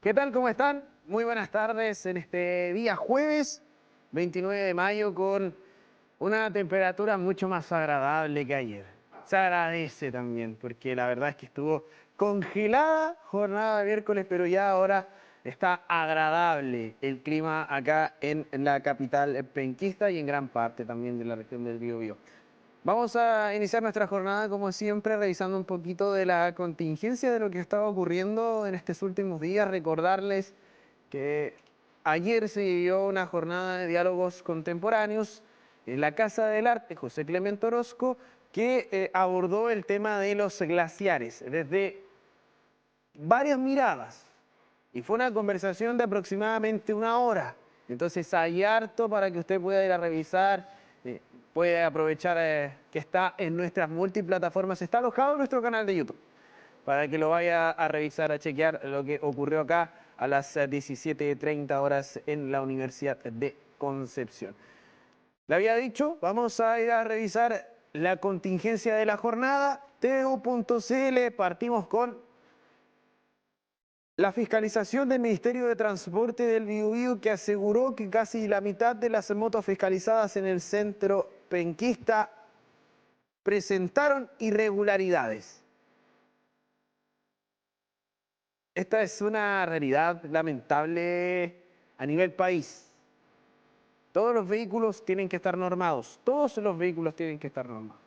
¿Qué tal? ¿Cómo están? Muy buenas tardes en este día jueves 29 de mayo con una temperatura mucho más agradable que ayer. Se agradece también porque la verdad es que estuvo congelada jornada de miércoles, pero ya ahora está agradable el clima acá en la capital penquista y en gran parte también de la región del Biobío. Vamos a iniciar nuestra jornada, como siempre, revisando un poquito de la contingencia de lo que estaba ocurriendo en estos últimos días. Recordarles que ayer se vivió una jornada de diálogos contemporáneos en la Casa del Arte José Clemente Orozco, que abordó el tema de los glaciares desde varias miradas. Y fue una conversación de aproximadamente una hora. Entonces hay harto para que usted pueda ir a revisar. Puede aprovechar que está en nuestras multiplataformas, está alojado en nuestro canal de YouTube, para que lo vaya a revisar, a chequear lo que ocurrió acá a las 17:30 horas en la Universidad de Concepción. Le había dicho, vamos a ir a revisar la contingencia de la jornada, TVU.cl, partimos con la fiscalización del Ministerio de Transporte del Biobío, que aseguró que casi la mitad de las motos fiscalizadas en el centro penquista presentaron irregularidades. Esta es una realidad lamentable a nivel país. Todos los vehículos tienen que estar normados. Todos los vehículos tienen que estar normados.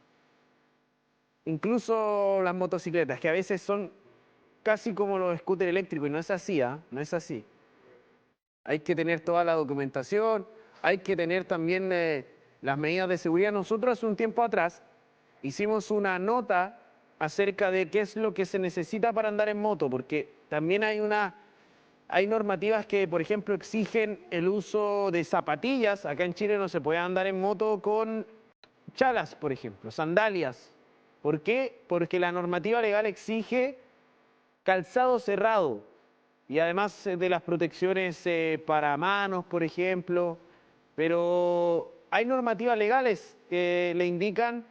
Incluso las motocicletas, que a veces son casi como los scooters eléctricos, y no es así, no es así. Hay que tener toda la documentación, hay que tener también las medidas de seguridad. Nosotros hace un tiempo atrás hicimos una nota acerca de qué es lo que se necesita para andar en moto, porque también hay normativas que, por ejemplo, exigen el uso de zapatillas. Acá en Chile no se puede andar en moto con chalas, por ejemplo, sandalias. ¿Por qué? Porque la normativa legal exige calzado cerrado y además de las protecciones para manos, por ejemplo, pero hay normativas legales que le indican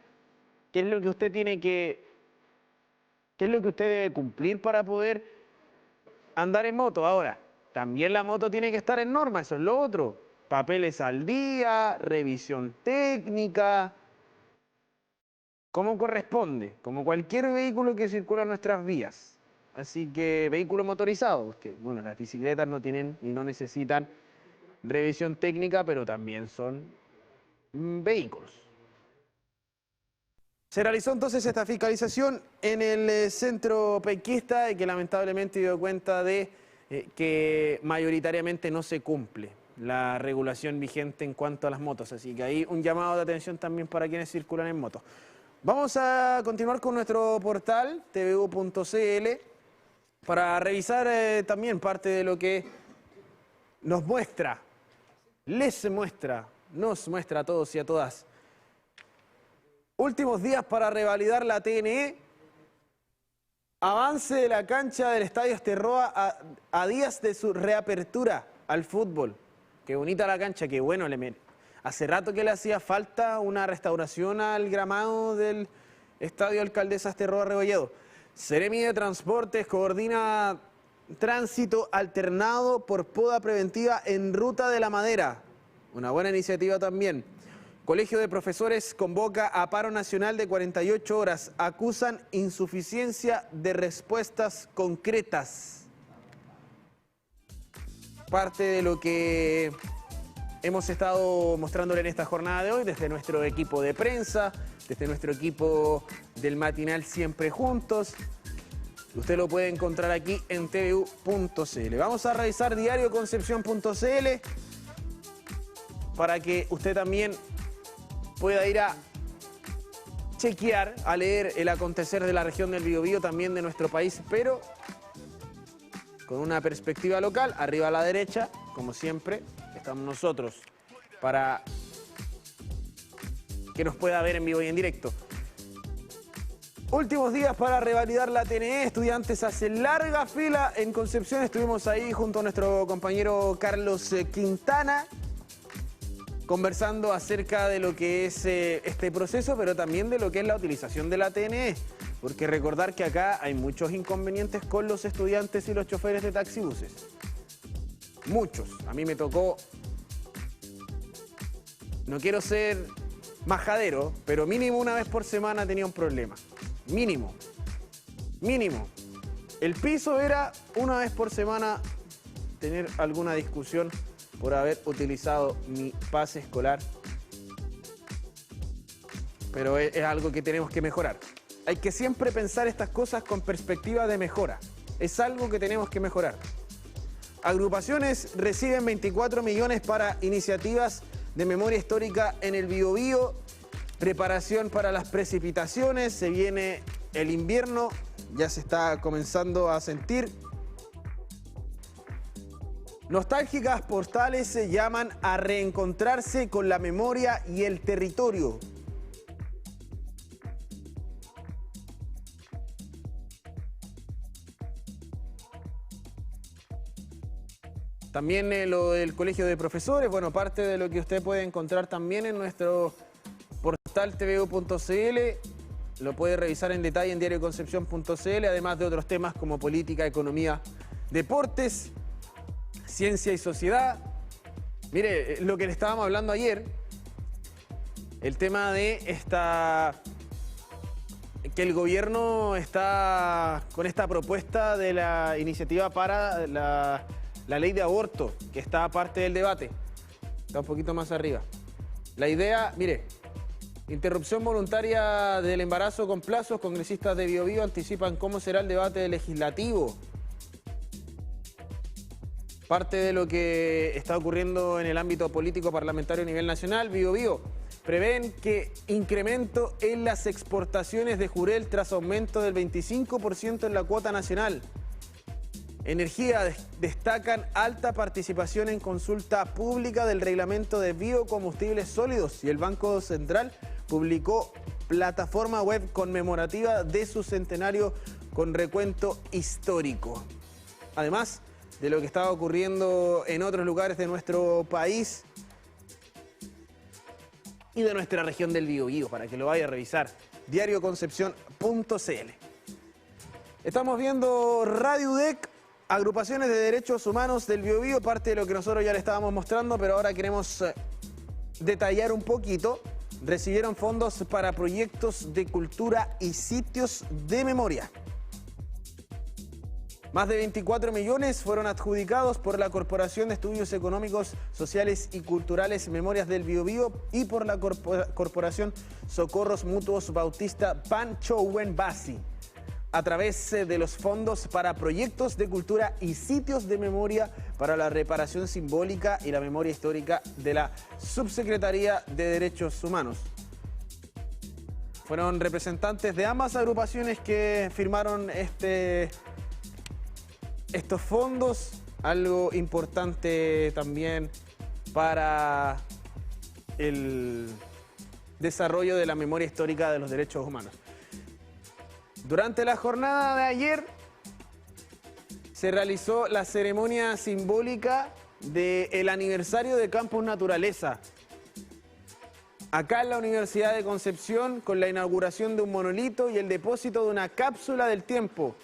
qué es lo que usted tiene qué es lo que usted debe cumplir para poder andar en moto. Ahora, también la moto tiene que estar en norma, eso es lo otro. Papeles al día, revisión técnica, como corresponde, como cualquier vehículo que circula en nuestras vías. Así que vehículo motorizado, porque bueno, las bicicletas no tienen y no necesitan revisión técnica, pero también son vehículos. Se realizó entonces esta fiscalización en el centro penquista y que lamentablemente dio cuenta de que mayoritariamente no se cumple la regulación vigente en cuanto a las motos. Así que ahí un llamado de atención también para quienes circulan en moto. Vamos a continuar con nuestro portal tvu.cl para revisar también parte de lo que nos muestra, nos muestra a todos y a todas. Últimos días para revalidar la TNE. Avance de la cancha del Estadio Asterroa a días de su reapertura al fútbol. Qué bonita la cancha, qué bueno. Hace rato que le hacía falta una restauración al gramado del Estadio Alcaldesa Asterroa Rebolledo. Seremi de Transportes coordina tránsito alternado por poda preventiva en Ruta de la Madera. Una buena iniciativa también. Colegio de Profesores convoca a paro nacional de 48 horas. Acusan insuficiencia de respuestas concretas. Parte de lo que hemos estado mostrándole en esta jornada de hoy desde nuestro equipo de prensa, desde nuestro equipo del matinal Siempre Juntos. Usted lo puede encontrar aquí en tvu.cl. Vamos a revisar diarioconcepción.cl para que usted también pueda ir a chequear, a leer el acontecer de la región del Biobío, también de nuestro país, pero con una perspectiva local. Arriba a la derecha, como siempre, estamos nosotros para que nos pueda ver en vivo y en directo. Últimos días para revalidar la TNE. Estudiantes hacen larga fila en Concepción. Estuvimos ahí junto a nuestro compañero Carlos Quintana. conversando acerca de lo que es este proceso, pero también de lo que es la utilización de la TNE, porque recordar que acá hay muchos inconvenientes con los estudiantes y los choferes de taxibuses. Muchos. A mí me tocó, no quiero ser majadero, pero mínimo una vez por semana tenía un problema. Mínimo. Mínimo. El piso era una vez por semana tener alguna discusión por haber utilizado mi pase escolar. Pero es algo que tenemos que mejorar. Hay que siempre pensar estas cosas con perspectiva de mejora. Es algo que tenemos que mejorar. Agrupaciones reciben 24 millones para iniciativas de memoria histórica en el Biobío. Preparación para las precipitaciones. Se viene el invierno. Ya se está comenzando a sentir. Nostálgicas postales se llaman a reencontrarse con la memoria y el territorio. También lo del Colegio de Profesores, bueno, parte de lo que usted puede encontrar también en nuestro portal tvu.cl, lo puede revisar en detalle en diarioconcepción.cl, además de otros temas como política, economía, deportes, ciencia y sociedad. Mire, lo que le estábamos hablando ayer, el tema de que el gobierno está con esta propuesta de la iniciativa para la ley de aborto, que está parte del debate. Está un poquito más arriba. La idea, mire, interrupción voluntaria del embarazo con plazos. Congresistas de Biobío anticipan cómo será el debate legislativo. Parte de lo que está ocurriendo en el ámbito político parlamentario a nivel nacional. Biobío prevén que incremento en las exportaciones de jurel tras aumento del 25% en la cuota nacional. Energía destacan alta participación en consulta pública del reglamento de biocombustibles sólidos y el Banco Central publicó plataforma web conmemorativa de su centenario con recuento histórico. Además de lo que estaba ocurriendo en otros lugares de nuestro país y de nuestra región del Biobío, para que lo vaya a revisar, diarioconcepción.cl. Estamos viendo Radio UDEC. Agrupaciones de derechos humanos del Biobío, parte de lo que nosotros ya le estábamos mostrando, pero ahora queremos detallar un poquito. Recibieron fondos para proyectos de cultura y sitios de memoria. Más de 24 millones fueron adjudicados por la Corporación de Estudios Económicos, Sociales y Culturales Memorias del Biobío y por la Corporación Socorros Mutuos Bautista Panchowen Basi, a través de los fondos para proyectos de cultura y sitios de memoria para la reparación simbólica y la memoria histórica de la Subsecretaría de Derechos Humanos. Fueron representantes de ambas agrupaciones que firmaron estos fondos, algo importante también para el desarrollo de la memoria histórica de los derechos humanos. Durante la jornada de ayer se realizó la ceremonia simbólica del aniversario de Campus Naturaleza. Acá en la Universidad de Concepción, con la inauguración de un monolito y el depósito de una cápsula del tiempo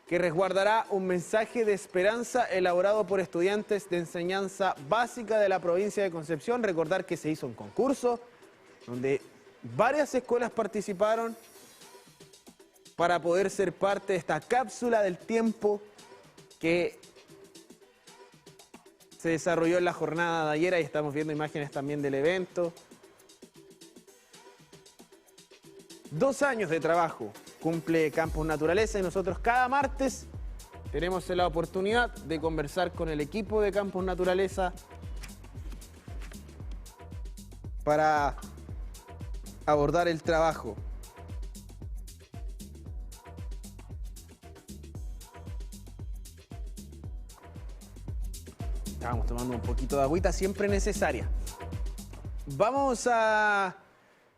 que resguardará un mensaje de esperanza elaborado por estudiantes de enseñanza básica de la provincia de Concepción. Recordar que se hizo un concurso donde varias escuelas participaron para poder ser parte de esta cápsula del tiempo que se desarrolló en la jornada de ayer. Ahí estamos viendo imágenes también del evento. 2 años de trabajo cumple Campus Naturaleza y nosotros cada martes tenemos la oportunidad de conversar con el equipo de Campus Naturaleza para abordar el trabajo. Estábamos tomando un poquito de agüita, siempre necesaria. Vamos a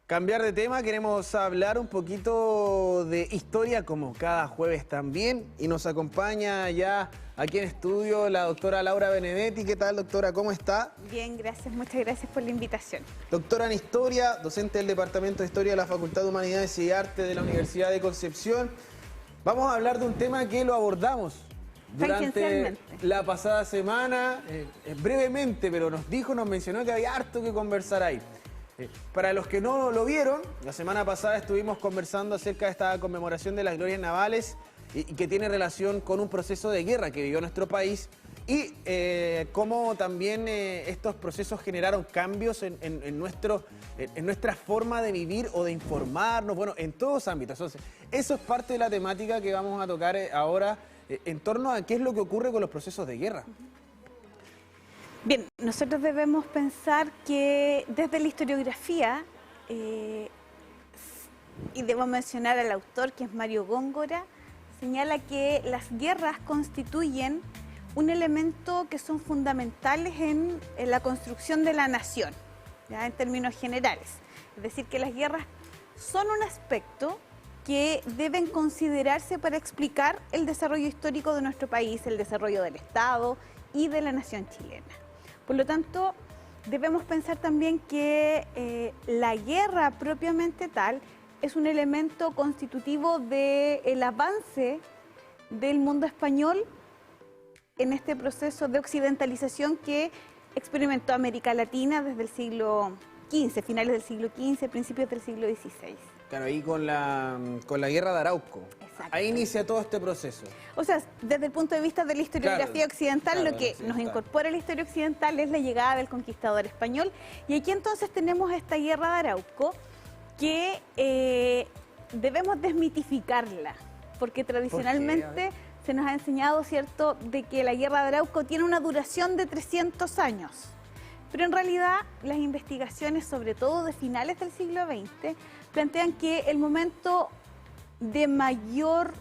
Cambiar de tema, queremos hablar un poquito de historia como cada jueves también y nos acompaña ya aquí en estudio la doctora Laura Benedetti. ¿Qué tal, doctora? ¿Cómo está? Bien, gracias. Muchas gracias por la invitación. Doctora en Historia, docente del Departamento de Historia de la Facultad de Humanidades y Artes de la Universidad de Concepción. Vamos a hablar de un tema que lo abordamos durante la pasada semana, brevemente, pero nos mencionó que había harto que conversar ahí. Para los que no lo vieron, la semana pasada estuvimos conversando acerca de esta conmemoración de las glorias navales y que tiene relación con un proceso de guerra que vivió nuestro país y cómo también estos procesos generaron cambios en nuestra forma de vivir o de informarnos, bueno, en todos los ámbitos. Entonces, eso es parte de la temática que vamos a tocar ahora en torno a qué es lo que ocurre con los procesos de guerra. Bien, nosotros debemos pensar que desde la historiografía, y debo mencionar al autor que es Mario Góngora, señala que las guerras constituyen un elemento que son fundamentales en la construcción de la nación, ¿ya? En términos generales. Es decir, que las guerras son un aspecto que deben considerarse para explicar el desarrollo histórico de nuestro país, el desarrollo del Estado y de la nación chilena. Por lo tanto, debemos pensar también que la guerra propiamente tal es un elemento constitutivo del avance del mundo español en este proceso de occidentalización que experimentó América Latina desde el siglo XV, finales del siglo XV, principios del siglo XVI. Claro, ahí con la guerra de Arauco. Ahí inicia todo este proceso. O sea, desde el punto de vista de la historiografía occidental, lo que nos incorpora a la historia occidental es la llegada del conquistador español. Y aquí entonces tenemos esta guerra de Arauco que debemos desmitificarla, porque tradicionalmente se nos ha enseñado, ¿cierto?, de que la guerra de Arauco tiene una duración de 300 años. Pero en realidad las investigaciones, sobre todo de finales del siglo XX, plantean que el momento de mayor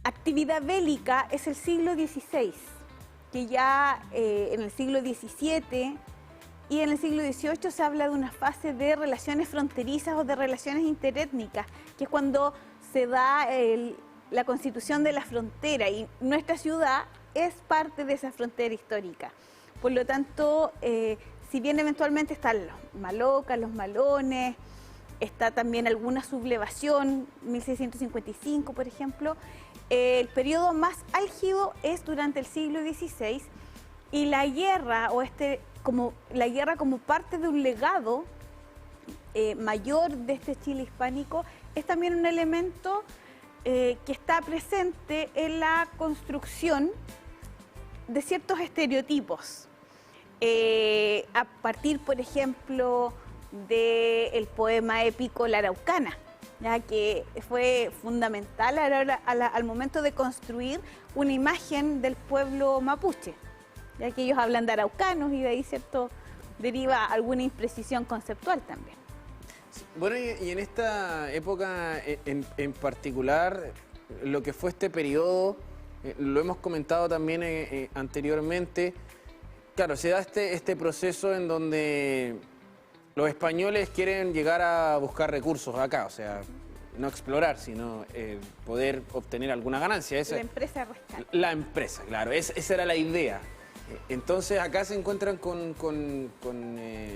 actividad bélica es el siglo XVI, que ya en el siglo XVII y en el siglo XVIII se habla de una fase de relaciones fronterizas o de relaciones interétnicas, que es cuando se da la constitución de la frontera y nuestra ciudad es parte de esa frontera histórica. Por lo tanto, si bien eventualmente están los malocas, los malones, está también alguna sublevación, 1655 por ejemplo, el periodo más álgido es durante el siglo XVI y la guerra, la guerra como parte de un legado mayor de este Chile hispánico, es también un elemento que está presente en la construcción de ciertos estereotipos. A partir, por ejemplo, del poema épico La Araucana, ya que fue fundamental al momento de construir una imagen del pueblo mapuche, ya que ellos hablan de araucanos y de ahí, ¿cierto?, deriva alguna imprecisión conceptual también. Bueno, y en esta época en particular, lo que fue este periodo, lo hemos comentado también anteriormente, claro, se da este proceso en donde los españoles quieren llegar a buscar recursos acá, o sea, no explorar, sino poder obtener alguna ganancia. La empresa rescate. La empresa, claro, esa era la idea. Entonces acá se encuentran con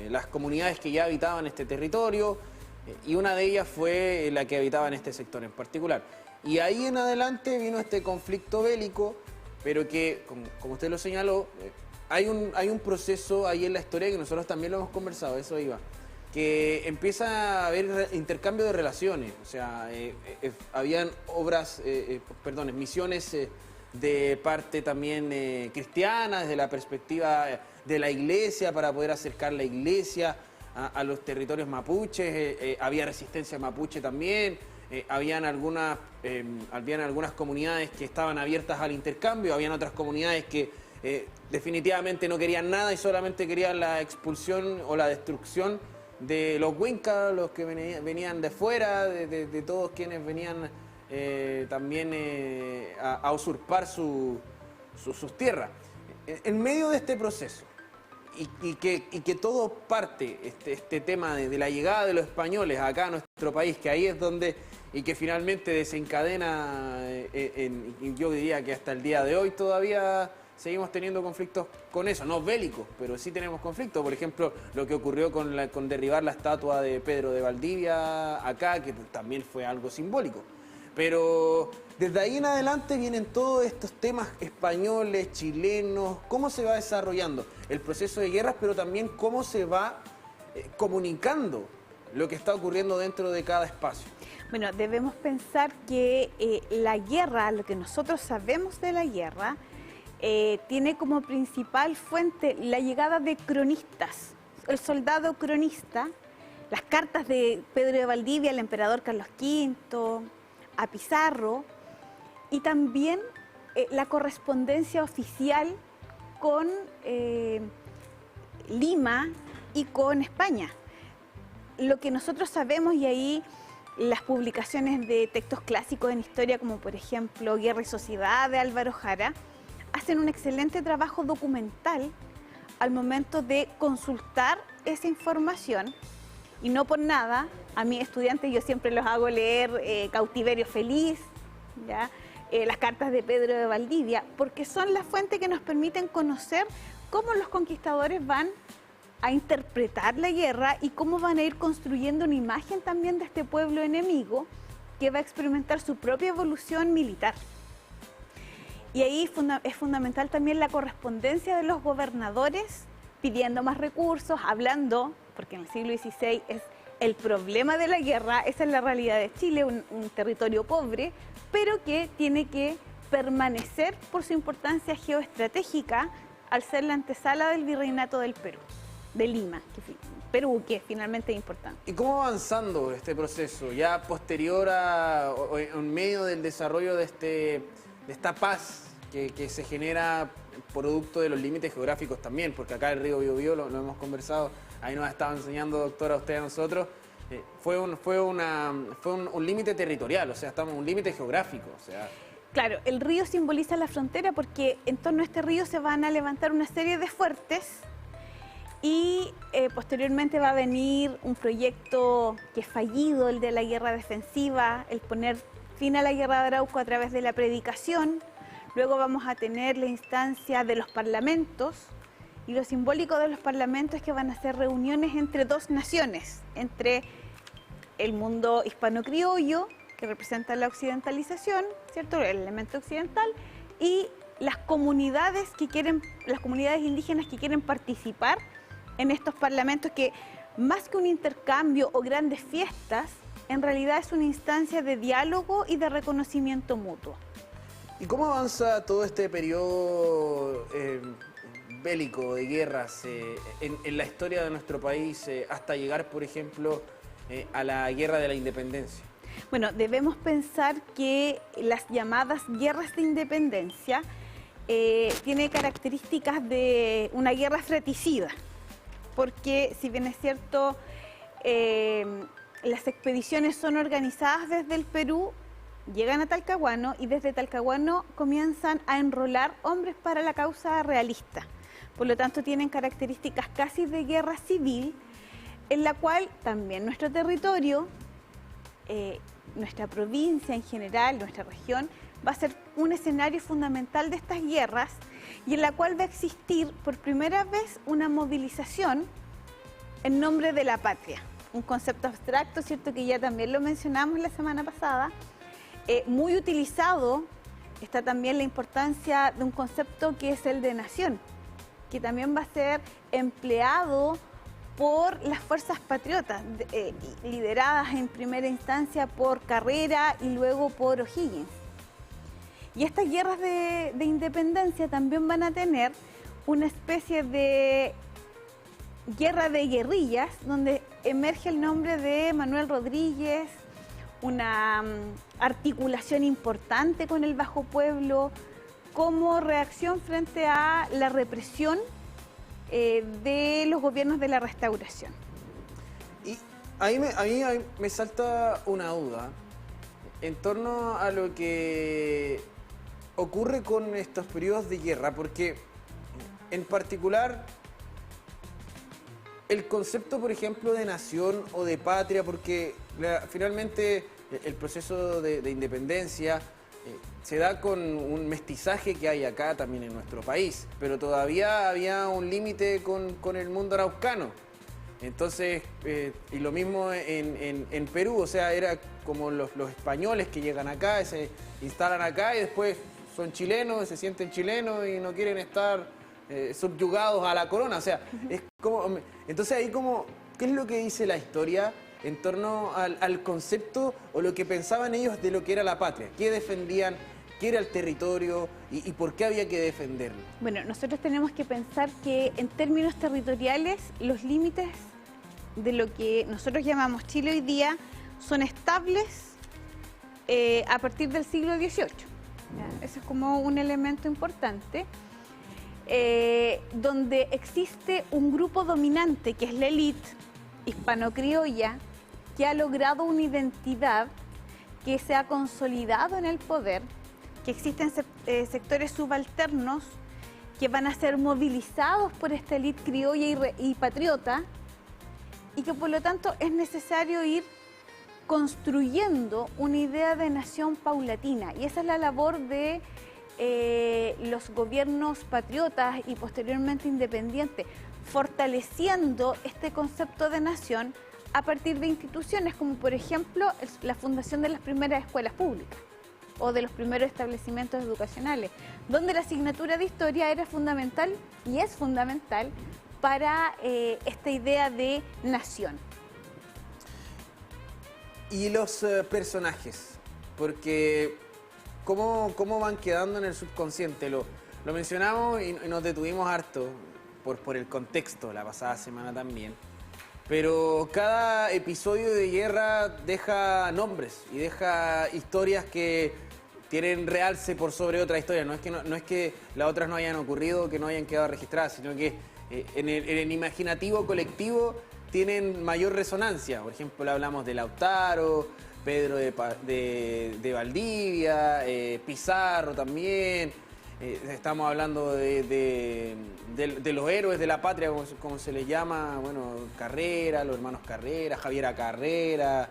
las comunidades que ya habitaban este territorio y una de ellas fue la que habitaba en este sector en particular. Y ahí en adelante vino este conflicto bélico, pero que, como usted lo señaló, hay un proceso ahí en la historia que nosotros también lo hemos conversado, eso iba, que empieza a haber intercambio de relaciones, o sea, habían misiones de parte también cristiana, desde la perspectiva de la iglesia, para poder acercar la iglesia a los territorios mapuches, había resistencia mapuche también, habían algunas comunidades que estaban abiertas al intercambio, habían otras comunidades que definitivamente no querían nada y solamente querían la expulsión o la destrucción de los huincas, los que venían de fuera, de todos quienes venían también a usurpar sus tierras. En medio de este proceso que todo parte, este tema de la llegada de los españoles acá a nuestro país, que ahí es donde, y que finalmente desencadena, yo diría que hasta el día de hoy todavía seguimos teniendo conflictos con eso, no bélicos, pero sí tenemos conflictos. Por ejemplo, lo que ocurrió con derribar la estatua de Pedro de Valdivia acá, que también fue algo simbólico. Pero desde ahí en adelante vienen todos estos temas españoles, chilenos, cómo se va desarrollando el proceso de guerras, pero también cómo se va comunicando lo que está ocurriendo dentro de cada espacio. Bueno, debemos pensar que la guerra, lo que nosotros sabemos de la guerra, tiene como principal fuente la llegada de cronistas, el soldado cronista, las cartas de Pedro de Valdivia, el emperador Carlos V, a Pizarro, y también la correspondencia oficial con Lima y con España. Lo que nosotros sabemos, y ahí las publicaciones de textos clásicos en historia, como por ejemplo Guerra y Sociedad de Álvaro Jara, hacen un excelente trabajo documental al momento de consultar esa información. Y no por nada, a mis estudiantes yo siempre los hago leer Cautiverio Feliz, ¿ya? Las cartas de Pedro de Valdivia, porque son las fuentes que nos permiten conocer cómo los conquistadores van a interpretar la guerra y cómo van a ir construyendo una imagen también de este pueblo enemigo que va a experimentar su propia evolución militar. Y ahí es fundamental también la correspondencia de los gobernadores pidiendo más recursos, hablando, porque en el siglo XVI es el problema de la guerra, esa es la realidad de Chile, un territorio pobre, pero que tiene que permanecer por su importancia geoestratégica al ser la antesala del virreinato del Perú, de Lima, Perú, que finalmente es importante. ¿Y cómo va avanzando este proceso, ya posterior o en medio del desarrollo de esta paz que se genera producto de los límites geográficos también? Porque acá el río Biobío, lo hemos conversado, ahí nos estaba enseñando, doctora, usted a nosotros, fue un límite territorial, o sea, estamos en un límite geográfico, o sea... Claro, el río simboliza la frontera porque en torno a este río se van a levantar una serie de fuertes y posteriormente va a venir un proyecto que es fallido, el de la guerra defensiva, el poner fin a la guerra de Arauco a través de la predicación. Luego vamos a tener la instancia de los parlamentos, y lo simbólico de los parlamentos es que van a ser reuniones entre dos naciones, entre el mundo hispano-criollo, que representa la occidentalización, ¿cierto?, el elemento occidental, y las comunidades indígenas que quieren participar en estos parlamentos, que más que un intercambio o grandes fiestas, en realidad es una instancia de diálogo y de reconocimiento mutuo. ¿Y cómo avanza todo este periodo bélico de guerras en la historia de nuestro país hasta llegar, por ejemplo, a la Guerra de la Independencia? Bueno, debemos pensar que las llamadas guerras de independencia tienen características de una guerra fratricida, porque si bien es cierto, las expediciones son organizadas desde el Perú, llegan a Talcahuano y desde Talcahuano comienzan a enrolar hombres para la causa realista. Por lo tanto, tienen características casi de guerra civil, en la cual también nuestro territorio, nuestra provincia en general, nuestra región, va a ser un escenario fundamental de estas guerras y en la cual va a existir por primera vez una movilización en nombre de la patria. Un concepto abstracto, ¿cierto?, que ya también lo mencionamos la semana pasada. Muy utilizado está también la importancia de un concepto que es el de nación, que también va a ser empleado por las fuerzas patriotas, lideradas en primera instancia por Carrera y luego por O'Higgins. Y estas guerras de independencia también van a tener una especie de guerra de guerrillas, donde emerge el nombre de Manuel Rodríguez, una articulación importante con el Bajo Pueblo, como reacción frente a la represión de los gobiernos de la Restauración. Y a mí me salta una duda en torno a lo que ocurre con estos periodos de guerra, porque en particular el concepto, por ejemplo, de nación o de patria, porque finalmente el proceso de independencia se da con un mestizaje que hay acá también en nuestro país, pero todavía había un límite con el mundo araucano. Entonces, y lo mismo en Perú, o sea, era como los españoles que llegan acá, se instalan acá y después son chilenos, se sienten chilenos y no quieren estar subyugados a la corona. O sea, es como... Entonces ahí como, ¿qué es lo que dice la historia en torno al concepto o lo que pensaban ellos de lo que era la patria? ¿Qué defendían? ¿Qué era el territorio y por qué había que defenderlo? Bueno, nosotros tenemos que pensar que en términos territoriales los límites de lo que nosotros llamamos Chile hoy día son estables a partir del siglo XVIII. ¿Ya? Eso es como un elemento importante, donde existe un grupo dominante que es la élite hispano-criolla que ha logrado una identidad, que se ha consolidado en el poder, que existen sectores subalternos que van a ser movilizados por esta élite criolla y patriota, y que por lo tanto es necesario ir construyendo una idea de nación paulatina. Y esa es la labor de los gobiernos patriotas y posteriormente independientes, fortaleciendo este concepto de nación a partir de instituciones como por ejemplo la fundación de las primeras escuelas públicas o de los primeros establecimientos educacionales, donde la asignatura de historia era fundamental y es fundamental para esta idea de nación. Y los personajes, porque ¿cómo van quedando en el subconsciente? Lo mencionamos y nos detuvimos harto por el contexto la pasada semana también. Pero cada episodio de guerra deja nombres y deja historias que tienen realce por sobre otra historia. No es que las otras no hayan ocurrido, que no hayan quedado registradas, sino que en el imaginativo colectivo tienen mayor resonancia. Por ejemplo, hablamos de Lautaro, Pedro de Valdivia, Pizarro también. Estamos hablando de los héroes de la patria, como se les llama, bueno, Carrera, los hermanos Carrera, Javiera Carrera,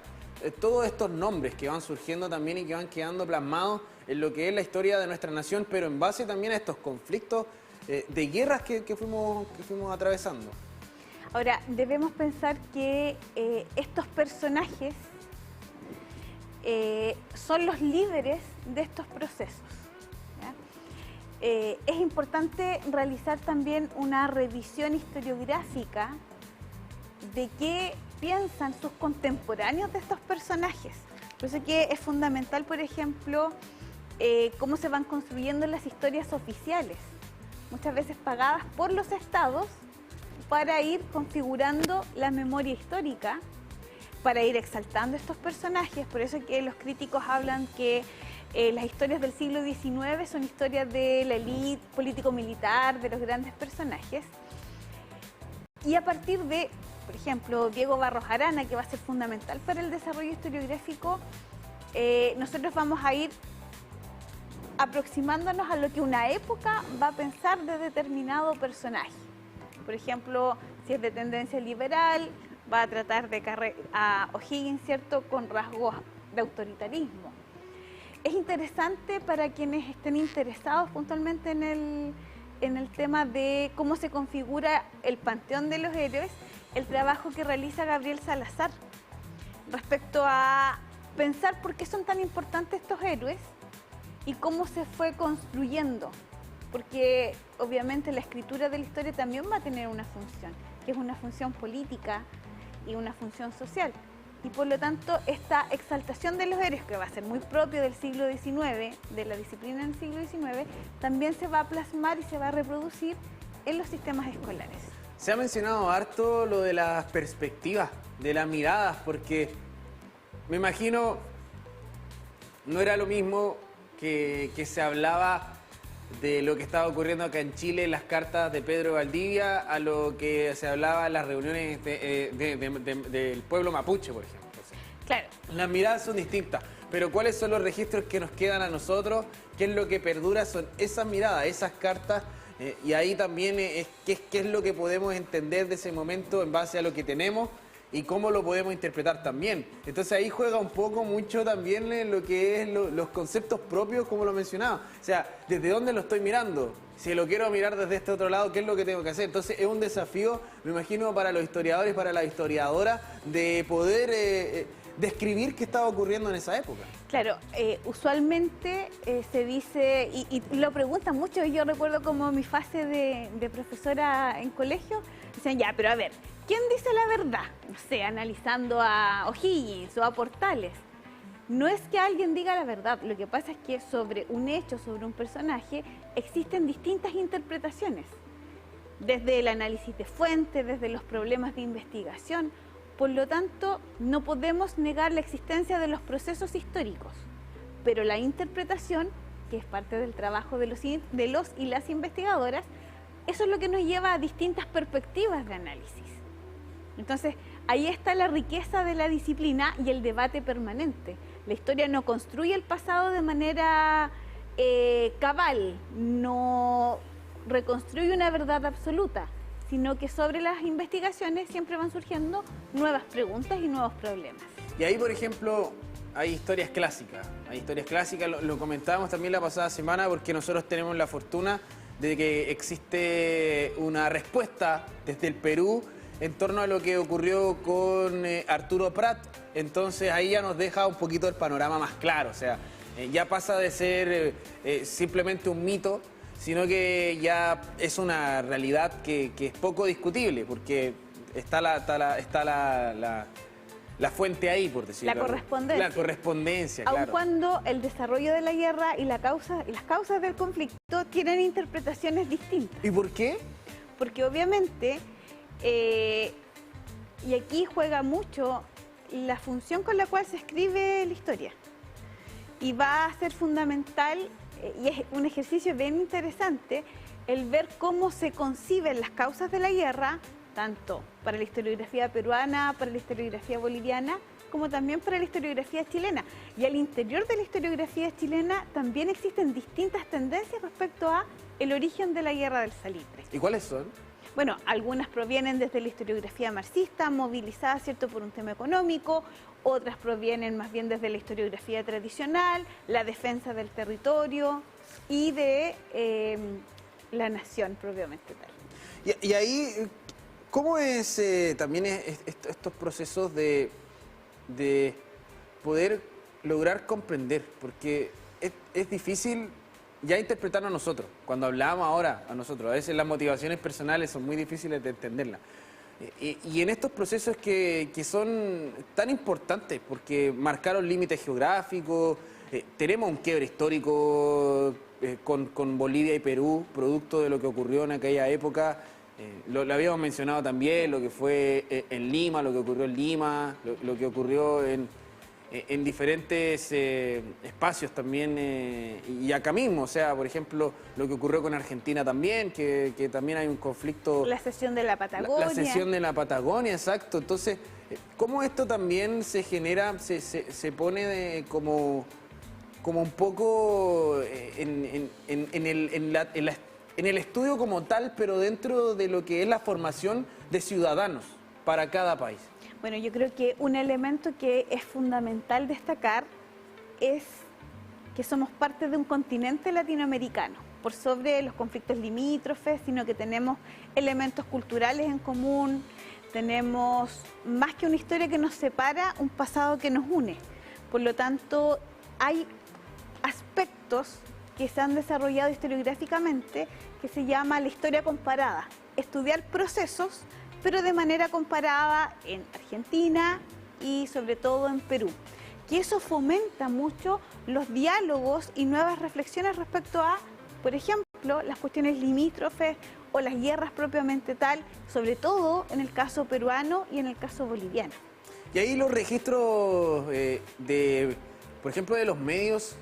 todos estos nombres que van surgiendo también y que van quedando plasmados en lo que es la historia de nuestra nación, pero en base también a estos conflictos de guerras que fuimos atravesando. Ahora, debemos pensar que estos personajes son los líderes de estos procesos. Es importante realizar también una revisión historiográfica de qué piensan sus contemporáneos de estos personajes. Por eso que es fundamental, por ejemplo, cómo se van construyendo las historias oficiales, muchas veces pagadas por los estados, para ir configurando la memoria histórica, para ir exaltando estos personajes. Por eso que los críticos hablan que las historias del siglo XIX son historias de la élite político-militar, de los grandes personajes. Y a partir de, por ejemplo, Diego Barros Arana, que va a ser fundamental para el desarrollo historiográfico, nosotros vamos a ir aproximándonos a lo que una época va a pensar de determinado personaje. Por ejemplo, si es de tendencia liberal, va a tratar de a O'Higgins, ¿cierto?, con rasgos de autoritarismo. Es interesante para quienes estén interesados puntualmente en el tema de cómo se configura el panteón de los héroes, el trabajo que realiza Gabriel Salazar respecto a pensar por qué son tan importantes estos héroes y cómo se fue construyendo. Porque obviamente la escritura de la historia también va a tener una función, que es una función política y una función social. Y por lo tanto, esta exaltación de los héroes, que va a ser muy propio del siglo XIX, de la disciplina del siglo XIX, también se va a plasmar y se va a reproducir en los sistemas escolares. Se ha mencionado harto lo de las perspectivas, de las miradas, porque me imagino no era lo mismo que se hablaba de lo que estaba ocurriendo acá en Chile, las cartas de Pedro de Valdivia, a lo que se hablaba en las reuniones del pueblo mapuche, por ejemplo. Claro. Las miradas son distintas, pero ¿cuáles son los registros que nos quedan a nosotros? ¿Qué es lo que perdura? Son esas miradas, esas cartas Y ahí también es qué es lo que podemos entender de ese momento en base a lo que tenemos y cómo lo podemos interpretar también. Entonces ahí juega un poco mucho también en lo que es los conceptos propios, como lo mencionaba. O sea, ¿desde dónde lo estoy mirando? Si lo quiero mirar desde este otro lado, ¿qué es lo que tengo que hacer? Entonces es un desafío, me imagino, para los historiadores, para las historiadoras, de poder describir qué estaba ocurriendo en esa época. Claro, usualmente se dice, y lo preguntan mucho, yo recuerdo como mi fase de profesora en colegio, dicen, ya, pero a ver, ¿quién dice la verdad? No sé, analizando a O'Higgins o a Portales. No es que alguien diga la verdad, lo que pasa es que sobre un hecho, sobre un personaje, existen distintas interpretaciones. Desde el análisis de fuentes, desde los problemas de investigación. Por lo tanto, no podemos negar la existencia de los procesos históricos, pero la interpretación, que es parte del trabajo de los y las investigadoras, eso es lo que nos lleva a distintas perspectivas de análisis. Entonces, ahí está la riqueza de la disciplina y el debate permanente. La historia no construye el pasado de manera cabal, no reconstruye una verdad absoluta, sino que sobre las investigaciones siempre van surgiendo nuevas preguntas y nuevos problemas. Y ahí, por ejemplo, hay historias clásicas. Lo comentábamos también la pasada semana, porque nosotros tenemos la fortuna de que existe una respuesta desde el Perú en torno a lo que ocurrió con Arturo Prat. Entonces ahí ya nos deja un poquito el panorama más claro. O sea, ya pasa de ser simplemente un mito, sino que ya es una realidad que es poco discutible, porque está la fuente ahí, por decirlo. La correspondencia. La correspondencia, Aun claro. cuando el desarrollo de la guerra y las causas del conflicto tienen interpretaciones distintas. ¿Y por qué? Porque obviamente, y aquí juega mucho la función con la cual se escribe la historia. Y va a ser fundamental, y es un ejercicio bien interesante, el ver cómo se conciben las causas de la guerra, tanto para la historiografía peruana, para la historiografía boliviana, como también para la historiografía chilena. Y al interior de la historiografía chilena también existen distintas tendencias respecto a el origen de la guerra del salitre. ¿Y cuáles son? Bueno, algunas provienen desde la historiografía marxista, movilizada, ¿cierto?, por un tema económico, otras provienen más bien desde la historiografía tradicional, la defensa del territorio y de la nación propiamente tal. Y ahí, ¿cómo es también estos procesos de poder lograr comprender? Porque es difícil ya interpretarnos a nosotros. Cuando hablamos ahora a nosotros, a veces las motivaciones personales son muy difíciles de entenderlas. Y en estos procesos que son tan importantes, porque marcaron límites geográficos, tenemos un quiebre histórico con Bolivia y Perú, producto de lo que ocurrió en aquella época. Lo habíamos mencionado también, lo que fue en Lima, lo que ocurrió en Lima, lo que ocurrió en diferentes espacios también, y acá mismo, o sea, por ejemplo, lo que ocurrió con Argentina también, que también hay un conflicto. La cesión de la Patagonia. La cesión de la Patagonia, exacto. Entonces, ¿cómo esto también se genera, se pone como un poco en el estudio como tal, pero dentro de lo que es la formación de ciudadanos para cada país? Bueno, yo creo que un elemento que es fundamental destacar es que somos parte de un continente latinoamericano, por sobre los conflictos limítrofes, sino que tenemos elementos culturales en común, tenemos más que una historia que nos separa, un pasado que nos une. Por lo tanto, hay aspectos que se han desarrollado historiográficamente que se llama la historia comparada, estudiar procesos pero de manera comparada en Argentina y sobre todo en Perú. Que eso fomenta mucho los diálogos y nuevas reflexiones respecto a, por ejemplo, las cuestiones limítrofes o las guerras propiamente tal, sobre todo en el caso peruano y en el caso boliviano. Y ahí los registros por ejemplo, de los medios,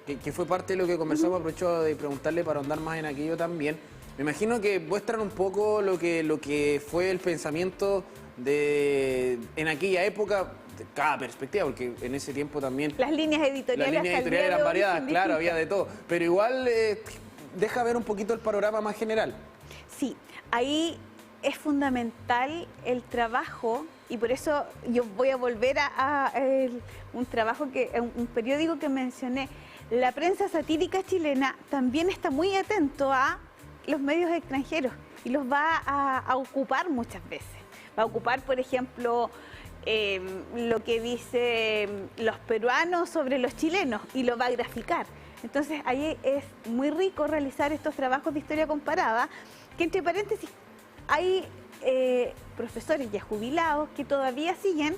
que fue parte de lo que conversamos, aprovecho de preguntarle para ahondar más en aquello también. Me imagino que muestran un poco lo que fue el pensamiento en aquella época, de cada perspectiva, porque en ese tiempo también las líneas editoriales eran variadas, claro, había de todo. Pero igual deja ver un poquito el panorama más general. Sí, ahí es fundamental el trabajo, y por eso yo voy a volver a un periódico que mencioné. La prensa satírica chilena también está muy atento a los medios extranjeros y los va a ocupar muchas veces. Va a ocupar, por ejemplo, lo que dicen los peruanos sobre los chilenos y lo va a graficar. Entonces ahí es muy rico realizar estos trabajos de historia comparada, que entre paréntesis hay profesores ya jubilados que todavía siguen,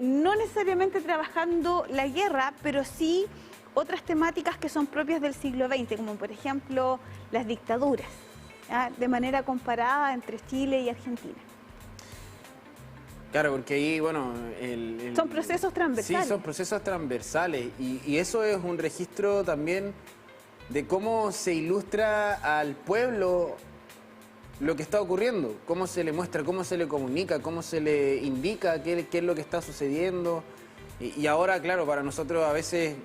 no necesariamente trabajando la guerra, pero sí otras temáticas que son propias del siglo XX, como por ejemplo las dictaduras, ¿ya? De manera comparada entre Chile y Argentina. Claro, porque ahí, bueno... son procesos transversales. Sí, son procesos transversales y eso es un registro también de cómo se ilustra al pueblo lo que está ocurriendo, cómo se le muestra, cómo se le comunica, cómo se le indica qué es lo que está sucediendo. Y ahora, claro, para nosotros a veces,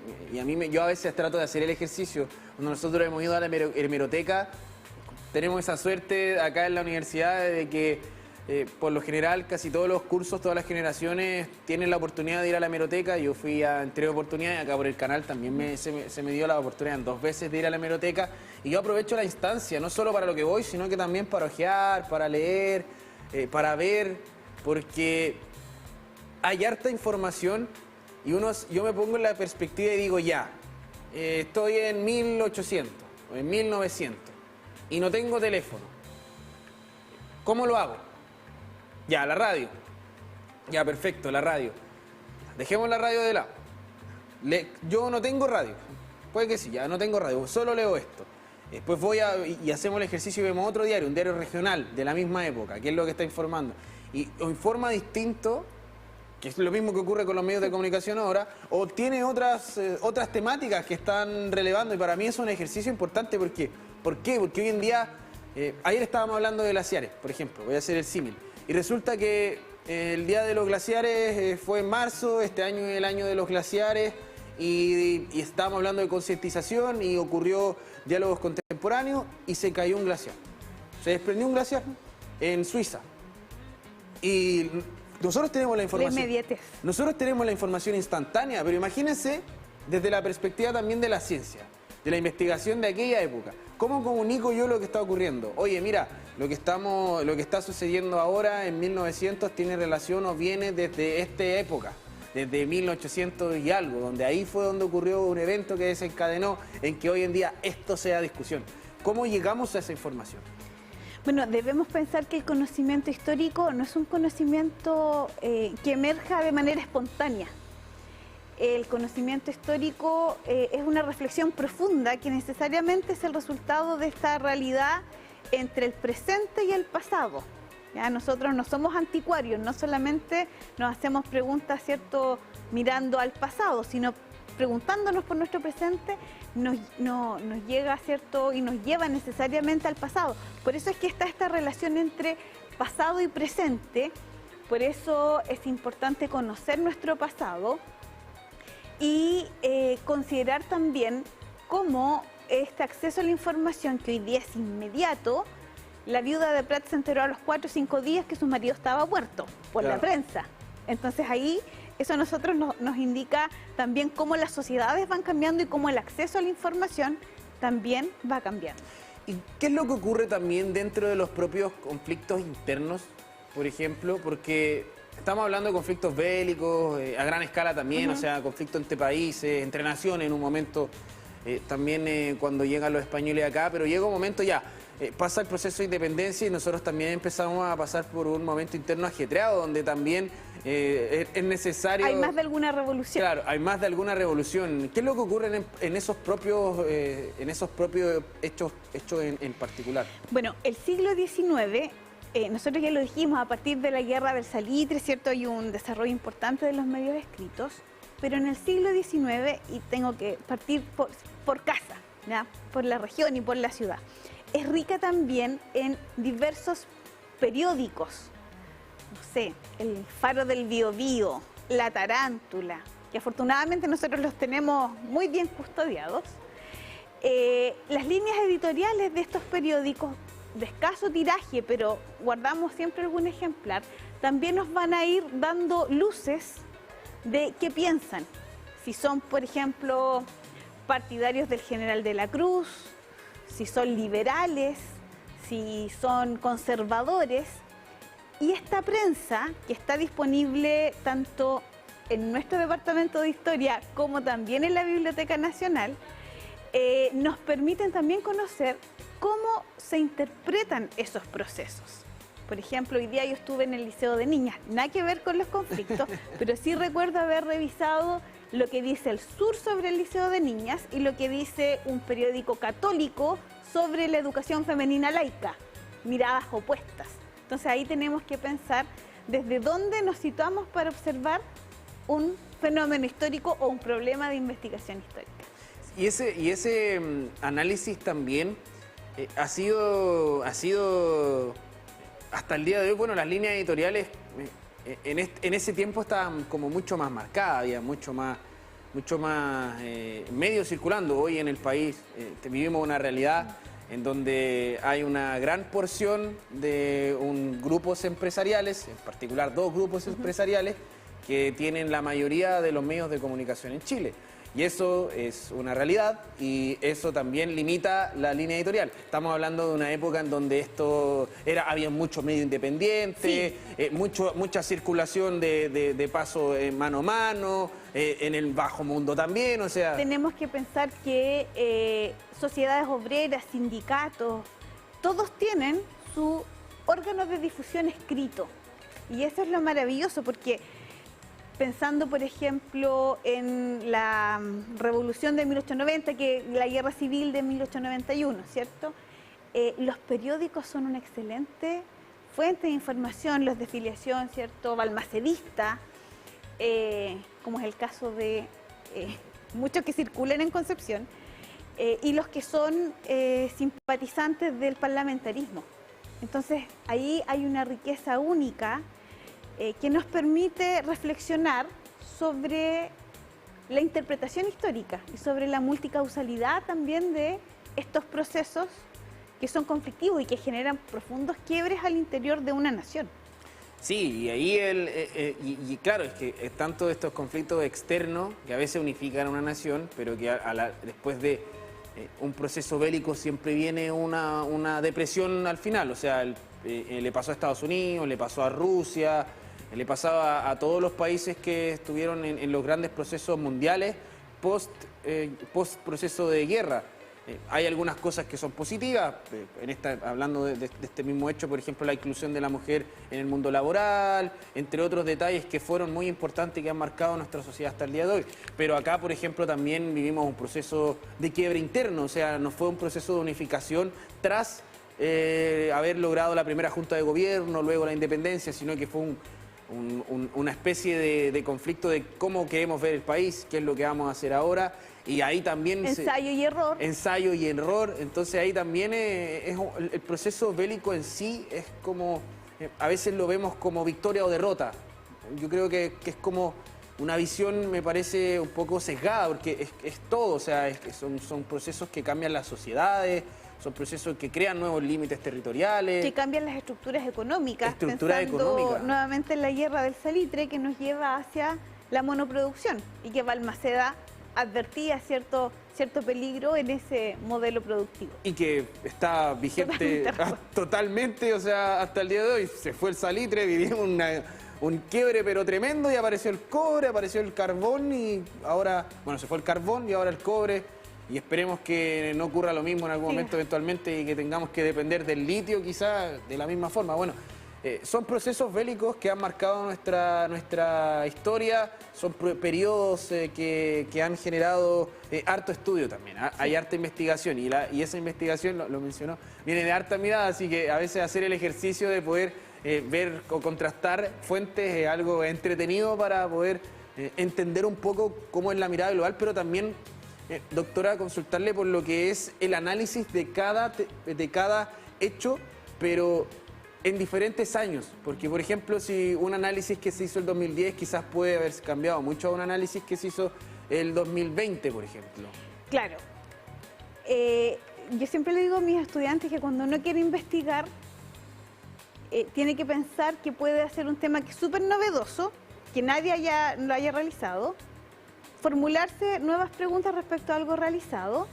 yo a veces trato de hacer el ejercicio, cuando nosotros hemos ido a la hemeroteca, tenemos esa suerte acá en la universidad de que por lo general casi todos los cursos, todas las generaciones tienen la oportunidad de ir a la hemeroteca. Yo fui en 3 oportunidades, acá por el canal también se me dio la oportunidad en 2 veces de ir a la hemeroteca, y yo aprovecho la instancia, no solo para lo que voy, sino que también para ojear, para leer, para ver, porque hay harta información y yo me pongo en la perspectiva y digo, ya, estoy en 1800 o en 1900 y no tengo teléfono. ¿Cómo lo hago? Ya, la radio. Ya, perfecto, la radio. Dejemos la radio de lado. Yo no tengo radio. Puede que sí, ya no tengo radio, solo leo esto. Después y hacemos el ejercicio y vemos otro diario, un diario regional de la misma época, que es lo que está informando. Y o informa distinto, que es lo mismo que ocurre con los medios de comunicación ahora, o tiene otras temáticas que están relevando, y para mí es un ejercicio importante. ¿Por qué? Porque hoy en día, ayer estábamos hablando de glaciares, por ejemplo, voy a hacer el símil, y resulta que el Día de los Glaciares fue en marzo, este año es el año de los glaciares, y estábamos hablando de concientización y ocurrió diálogos contemporáneos y se cayó un glaciar. Se desprendió un glaciar en Suiza. Y nosotros tenemos la información. La inmediatez. Nosotros tenemos la información instantánea, pero imagínense desde la perspectiva también de la ciencia, de la investigación de aquella época. ¿Cómo comunico yo lo que está ocurriendo? Oye, mira, lo que está sucediendo ahora en 1900 tiene relación o viene desde esta época, desde 1800 y algo, donde ahí fue donde ocurrió un evento que desencadenó en que hoy en día esto sea discusión. ¿Cómo llegamos a esa información? Bueno, debemos pensar que el conocimiento histórico no es un conocimiento que emerja de manera espontánea. El conocimiento histórico es una reflexión profunda que necesariamente es el resultado de esta realidad entre el presente y el pasado. ¿Ya? Nosotros no somos anticuarios, no solamente nos hacemos preguntas, ¿cierto?, mirando al pasado, sino preguntándonos por nuestro presente, nos llega, ¿cierto?, y nos lleva necesariamente al pasado. Por eso es que está esta relación entre pasado y presente, por eso es importante conocer nuestro pasado y considerar también cómo este acceso a la información, que hoy día es inmediato. La viuda de Prat se enteró a los 4 o 5 días que su marido estaba muerto por la prensa. Entonces ahí eso a nosotros nos indica también cómo las sociedades van cambiando y cómo el acceso a la información también va cambiando. ¿Y qué es lo que ocurre también dentro de los propios conflictos internos, por ejemplo? Porque estamos hablando de conflictos bélicos, a gran escala también, o sea, conflictos entre países, entre naciones en un momento, también cuando llegan los españoles acá, pero llega un momento ya, pasa el proceso de independencia y nosotros también empezamos a pasar por un momento interno ajetreado, donde también es necesario... Hay más de alguna revolución. Claro, hay más de alguna revolución. ¿Qué es lo que ocurre en esos propios hechos en particular? Bueno, el siglo XIX, nosotros ya lo dijimos, a partir de la guerra del salitre, ¿cierto?, hay un desarrollo importante de los medios escritos, pero en el siglo XIX, y tengo que partir por casa, ¿ya?, por la región y por la ciudad, es rica también en diversos periódicos. No sé, el Faro del Biobío, La Tarántula, que afortunadamente nosotros los tenemos muy bien custodiados. Las líneas editoriales de estos periódicos de escaso tiraje, pero guardamos siempre algún ejemplar, también nos van a ir dando luces de qué piensan. Si son, por ejemplo, partidarios del general de la Cruz, si son liberales, si son conservadores. Y esta prensa, que está disponible tanto en nuestro Departamento de Historia como también en la Biblioteca Nacional, nos permiten también conocer cómo se interpretan esos procesos. Por ejemplo, hoy día yo estuve en el Liceo de Niñas, nada que ver con los conflictos, pero sí recuerdo haber revisado lo que dice el Sur sobre el Liceo de Niñas y lo que dice un periódico católico sobre la educación femenina laica, miradas opuestas. Entonces ahí tenemos que pensar desde dónde nos situamos para observar un fenómeno histórico o un problema de investigación histórica. Y ese análisis también ha sido hasta el día de hoy, bueno, las líneas editoriales en ese tiempo estaban como mucho más marcadas, había mucho más medios circulando. Hoy en el país vivimos una realidad en donde hay una gran porción de grupos empresariales, en particular 2 grupos empresariales, que tienen la mayoría de los medios de comunicación en Chile. Y eso es una realidad y eso también limita la línea editorial. Estamos hablando de una época en donde había mucho medio independiente, sí, mucha circulación de paso mano a mano, en el bajo mundo también, o sea... Tenemos que pensar que sociedades obreras, sindicatos, todos tienen su órgano de difusión escrito. Y eso es lo maravilloso porque... Pensando, por ejemplo, en la Revolución de 1890, la Guerra Civil de 1891, ¿cierto? Los periódicos son una excelente fuente de información, los de filiación, ¿cierto? Balmacedista, como es el caso de muchos que circulan en Concepción, y los que son simpatizantes del parlamentarismo. Entonces, ahí hay una riqueza única que nos permite reflexionar sobre la interpretación histórica y sobre la multicausalidad también de estos procesos que son conflictivos y que generan profundos quiebres al interior de una nación. Sí, y ahí claro, es que tanto estos conflictos externos que a veces unifican a una nación, pero que después de un proceso bélico siempre viene una depresión al final. O sea, le pasó a Estados Unidos, le pasó a Rusia, le pasaba a todos los países que estuvieron en los grandes procesos mundiales post proceso de guerra. Hay algunas cosas que son positivas, hablando de este mismo hecho, por ejemplo, la inclusión de la mujer en el mundo laboral, entre otros detalles que fueron muy importantes y que han marcado nuestra sociedad hasta el día de hoy. Pero acá, por ejemplo, también vivimos un proceso de quiebre interno, o sea, no fue un proceso de unificación tras haber logrado la primera junta de gobierno, luego la independencia, sino que fue una especie de conflicto de cómo queremos ver el país, qué es lo que vamos a hacer ahora, y ahí también... Ensayo y error. Ensayo y error, entonces ahí también el proceso bélico en sí es como, a veces lo vemos como victoria o derrota. Yo creo que es como una visión, me parece, un poco sesgada, porque es todo, o sea, son procesos que cambian las sociedades, son procesos que crean nuevos límites territoriales. Que cambian las estructuras económicas. Pensando nuevamente en la guerra del salitre que nos lleva hacia la monoproducción y que Balmaceda advertía cierto peligro en ese modelo productivo. Y que está vigente totalmente, o sea, hasta el día de hoy. Se fue el salitre, vivimos un quiebre pero tremendo y apareció el cobre, apareció el carbón y ahora, bueno, se fue el carbón y ahora el cobre. Y esperemos que no ocurra lo mismo en algún momento eventualmente y que tengamos que depender del litio quizás de la misma forma. Bueno, son procesos bélicos que han marcado nuestra historia, son periodos que han generado harto estudio también. Hay harta investigación y esa investigación, lo mencionó, viene de harta mirada, así que a veces hacer el ejercicio de poder ver o contrastar fuentes es algo entretenido para poder entender un poco cómo es la mirada global, pero también... doctora, consultarle por lo que es el análisis de cada hecho, pero en diferentes años. Porque, por ejemplo, si un análisis que se hizo el 2010 quizás puede haber cambiado mucho a un análisis que se hizo el 2020, por ejemplo. Claro. yo siempre le digo a mis estudiantes que cuando uno quiere investigar, tiene que pensar que puede hacer un tema que es súper novedoso, que nadie lo haya realizado, formularse nuevas preguntas respecto a algo realizado,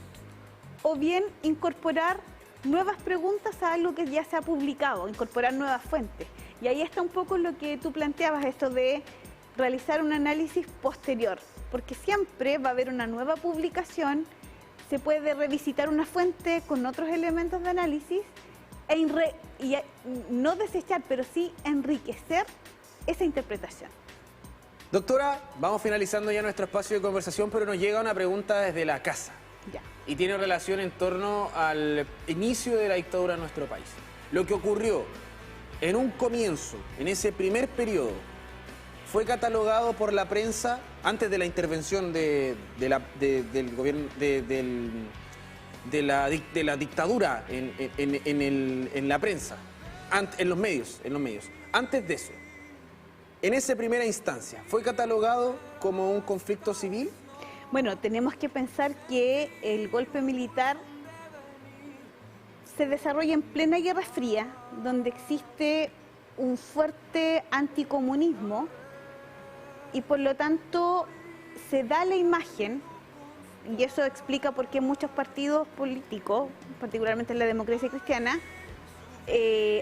o bien incorporar nuevas preguntas a algo que ya se ha publicado, incorporar nuevas fuentes. Y ahí está un poco lo que tú planteabas, esto de realizar un análisis posterior, porque siempre va a haber una nueva publicación, se puede revisitar una fuente con otros elementos de análisis y no desechar, pero sí enriquecer esa interpretación. Doctora, vamos finalizando ya nuestro espacio de conversación, pero nos llega una pregunta desde la casa. Ya. Y tiene relación en torno al inicio de la dictadura en nuestro país. Lo que ocurrió en un comienzo, en ese primer periodo, fue catalogado por la prensa antes de la intervención del gobierno de la dictadura en la prensa, en los medios. Antes de eso, en esa primera instancia, ¿fue catalogado como un conflicto civil? Bueno, tenemos que pensar que el golpe militar se desarrolla en plena Guerra Fría, donde existe un fuerte anticomunismo y por lo tanto se da la imagen, y eso explica por qué muchos partidos políticos, particularmente la democracia cristiana,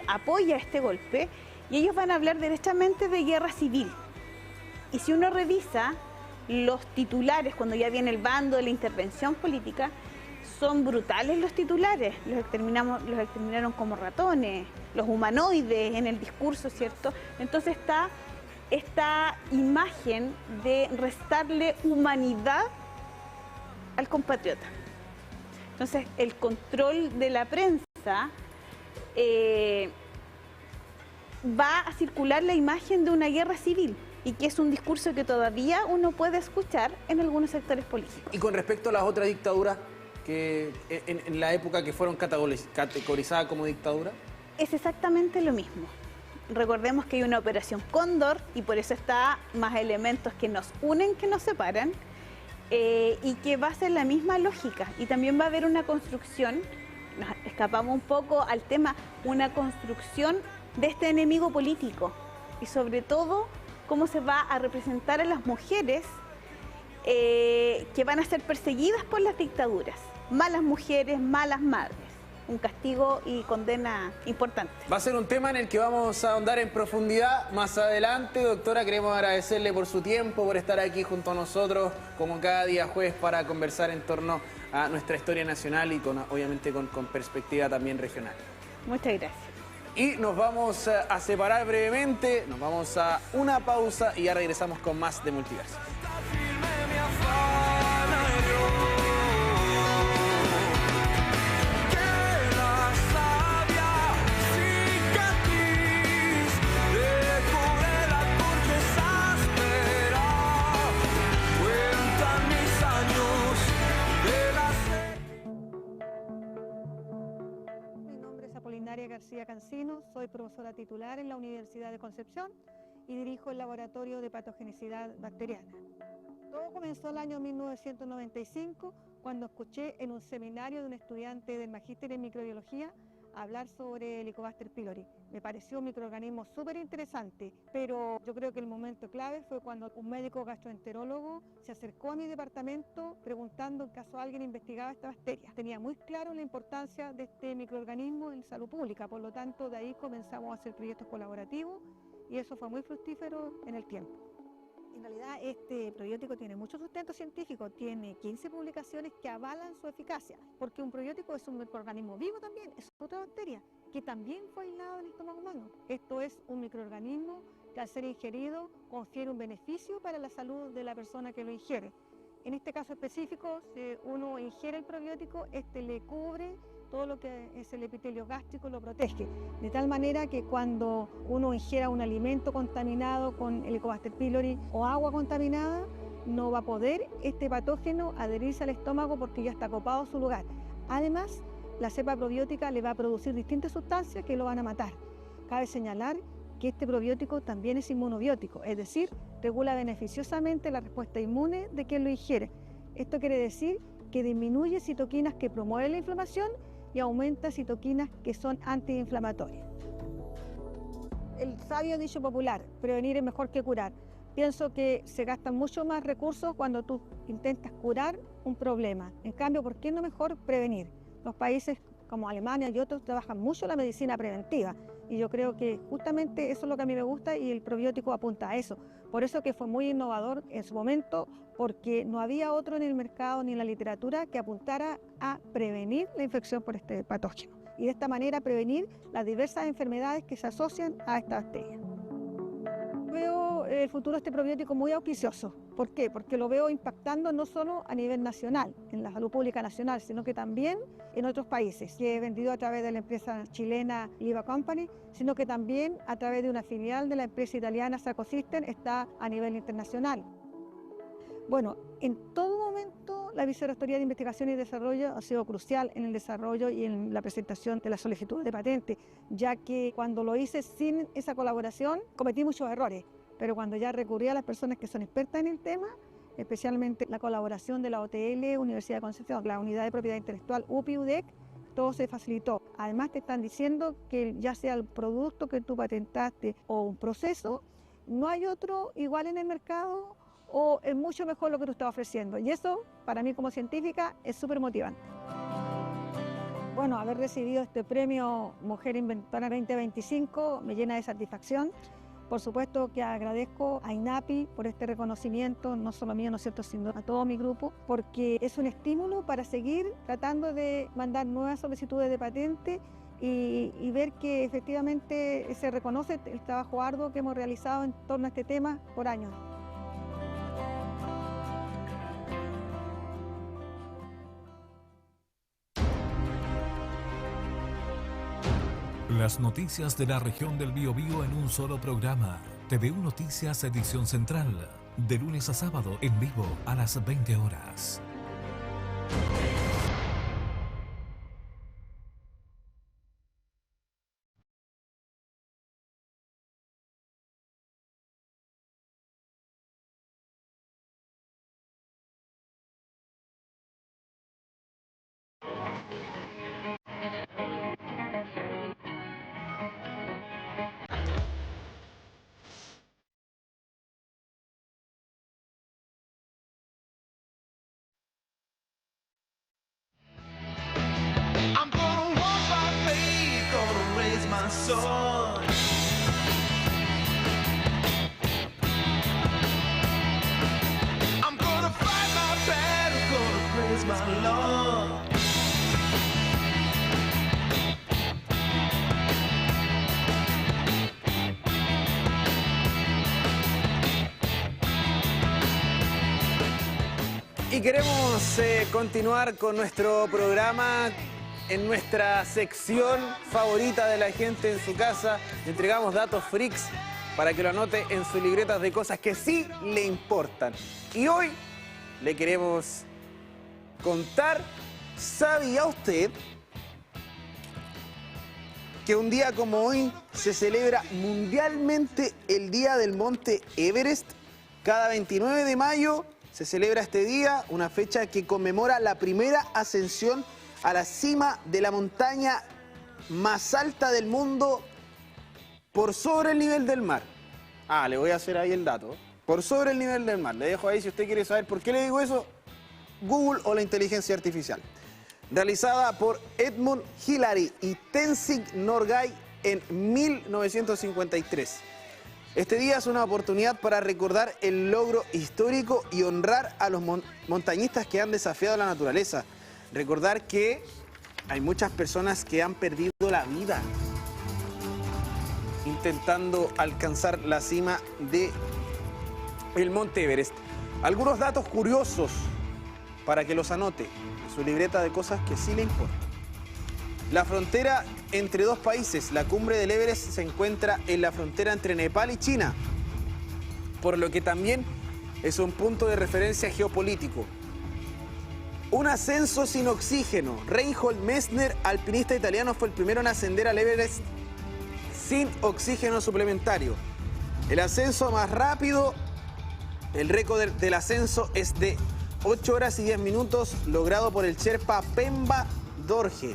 apoya este golpe, y ellos van a hablar derechamente de guerra civil. Y si uno revisa los titulares, cuando ya viene el bando de la intervención política, son brutales los titulares, los exterminaron como ratones, los humanoides en el discurso, ¿cierto? Entonces está esta imagen de restarle humanidad al compatriota. Entonces el control de la prensa va a circular la imagen de una guerra civil, y que es un discurso que todavía uno puede escuchar en algunos sectores políticos. Y con respecto a las otras dictaduras, que en la época que fueron categorizadas como dictadura. Es exactamente lo mismo. Recordemos que hay una operación Cóndor y por eso está más elementos que nos unen que nos separan, y que va a ser la misma lógica. Y también va a haber una construcción, nos escapamos un poco al tema, una construcción de este enemigo político y sobre todo cómo se va a representar a las mujeres que van a ser perseguidas por las dictaduras. Malas mujeres, malas madres. Un castigo y condena importante. Va a ser un tema en el que vamos a ahondar en profundidad más adelante. Doctora, queremos agradecerle por su tiempo, por estar aquí junto a nosotros, como cada día jueves, para conversar en torno a nuestra historia nacional y obviamente con perspectiva también regional. Muchas gracias. Y nos vamos a separar brevemente, nos vamos a una pausa y ya regresamos con más de Multiverso. García Cancino, soy profesora titular en la Universidad de Concepción y dirijo el Laboratorio de Patogenicidad Bacteriana. Todo comenzó el año 1995 cuando escuché en un seminario de un estudiante del Magíster en Microbiología hablar sobre Helicobacter pylori. Me pareció un microorganismo súper interesante, pero yo creo que el momento clave fue cuando un médico gastroenterólogo se acercó a mi departamento preguntando en caso alguien investigaba esta bacteria. Tenía muy claro la importancia de este microorganismo en salud pública, por lo tanto de ahí comenzamos a hacer proyectos colaborativos y eso fue muy fructífero en el tiempo. En realidad este probiótico tiene mucho sustento científico, tiene 15 publicaciones que avalan su eficacia, porque un probiótico es un microorganismo vivo también, es otra bacteria que también fue aislada del estómago humano. Esto es un microorganismo que al ser ingerido confiere un beneficio para la salud de la persona que lo ingiere. En este caso específico, si uno ingiere el probiótico, este le cubre todo lo que es el epitelio gástrico, lo protege, de tal manera que cuando uno ingiera un alimento contaminado con Helicobacter pylori o agua contaminada, no va a poder este patógeno adherirse al estómago porque ya está copado su lugar. Además, la cepa probiótica le va a producir distintas sustancias que lo van a matar. Cabe señalar que este probiótico también es inmunobiótico, es decir, regula beneficiosamente la respuesta inmune de quien lo ingiere. Esto quiere decir que disminuye citoquinas que promueven la inflamación y aumenta citoquinas que son antiinflamatorias. El sabio dicho popular, prevenir es mejor que curar. Pienso que se gastan mucho más recursos cuando tú intentas curar un problema. En cambio, ¿por qué no mejor prevenir? Los países como Alemania y otros trabajan mucho la medicina preventiva y yo creo que justamente eso es lo que a mí me gusta y el probiótico apunta a eso. Por eso que fue muy innovador en su momento, porque no había otro en el mercado ni en la literatura que apuntara a prevenir la infección por este patógeno y de esta manera prevenir las diversas enfermedades que se asocian a esta bacteria. Veo el futuro de este probiótico muy auspicioso. ¿Por qué? Porque lo veo impactando no solo a nivel nacional, en la salud pública nacional, sino que también en otros países, que he vendido a través de la empresa chilena Liva Company, sino que también a través de una filial de la empresa italiana Sarcosystem está a nivel internacional. Bueno, en todo momento la Vicerrectoría de Investigación y Desarrollo ha sido crucial en el desarrollo y en la presentación de la solicitud de patente, ya que cuando lo hice sin esa colaboración cometí muchos errores, pero cuando ya recurrí a las personas que son expertas en el tema, especialmente la colaboración de la OTL, Universidad de Concepción, la Unidad de Propiedad Intelectual UPI-UDEC, todo se facilitó. Además te están diciendo que ya sea el producto que tú patentaste o un proceso, no hay otro igual en el mercado o es mucho mejor lo que tú estás ofreciendo. Y eso, para mí como científica, es súper motivante. Bueno, haber recibido este premio Mujer Inventora 2025 me llena de satisfacción. Por supuesto que agradezco a INAPI por este reconocimiento, no solo mío, ¿no es cierto?, sino a todo mi grupo, porque es un estímulo para seguir tratando de mandar nuevas solicitudes de patente y ver que efectivamente se reconoce el trabajo arduo que hemos realizado en torno a este tema por años. Las noticias de la región del Biobío en un solo programa. TVU Noticias Edición Central. De lunes a sábado en vivo a las 20 horas. I'm gonna walk by faith, gonna raise my sword. I'm gonna fight my battle, gonna praise my Lord. Y queremos continuar con nuestro programa en nuestra sección favorita de la gente en su casa. Le entregamos datos freaks para que lo anote en sus libretas de cosas que sí le importan. Y hoy le queremos contar, ¿sabía usted que un día como hoy se celebra mundialmente el Día del Monte Everest? Cada 29 de mayo se celebra este día, una fecha que conmemora la primera ascensión a la cima de la montaña más alta del mundo por sobre el nivel del mar. Le voy a hacer ahí el dato. Por sobre el nivel del mar. Le dejo ahí si usted quiere saber por qué le digo eso, Google o la inteligencia artificial. Realizada por Edmund Hillary y Tenzing Norgay en 1953. Este día es una oportunidad para recordar el logro histórico y honrar a los montañistas que han desafiado la naturaleza. Recordar que hay muchas personas que han perdido la vida intentando alcanzar la cima del Monte Everest. Algunos datos curiosos para que los anote en su libreta de cosas que sí le importan. La frontera entre dos países, la cumbre del Everest, se encuentra en la frontera entre Nepal y China, por lo que también es un punto de referencia geopolítico. Un ascenso sin oxígeno. Reinhold Messner, alpinista italiano, fue el primero en ascender al Everest sin oxígeno suplementario. El ascenso más rápido, el récord del ascenso es de 8 horas y 10 minutos, logrado por el Sherpa Pemba Dorje.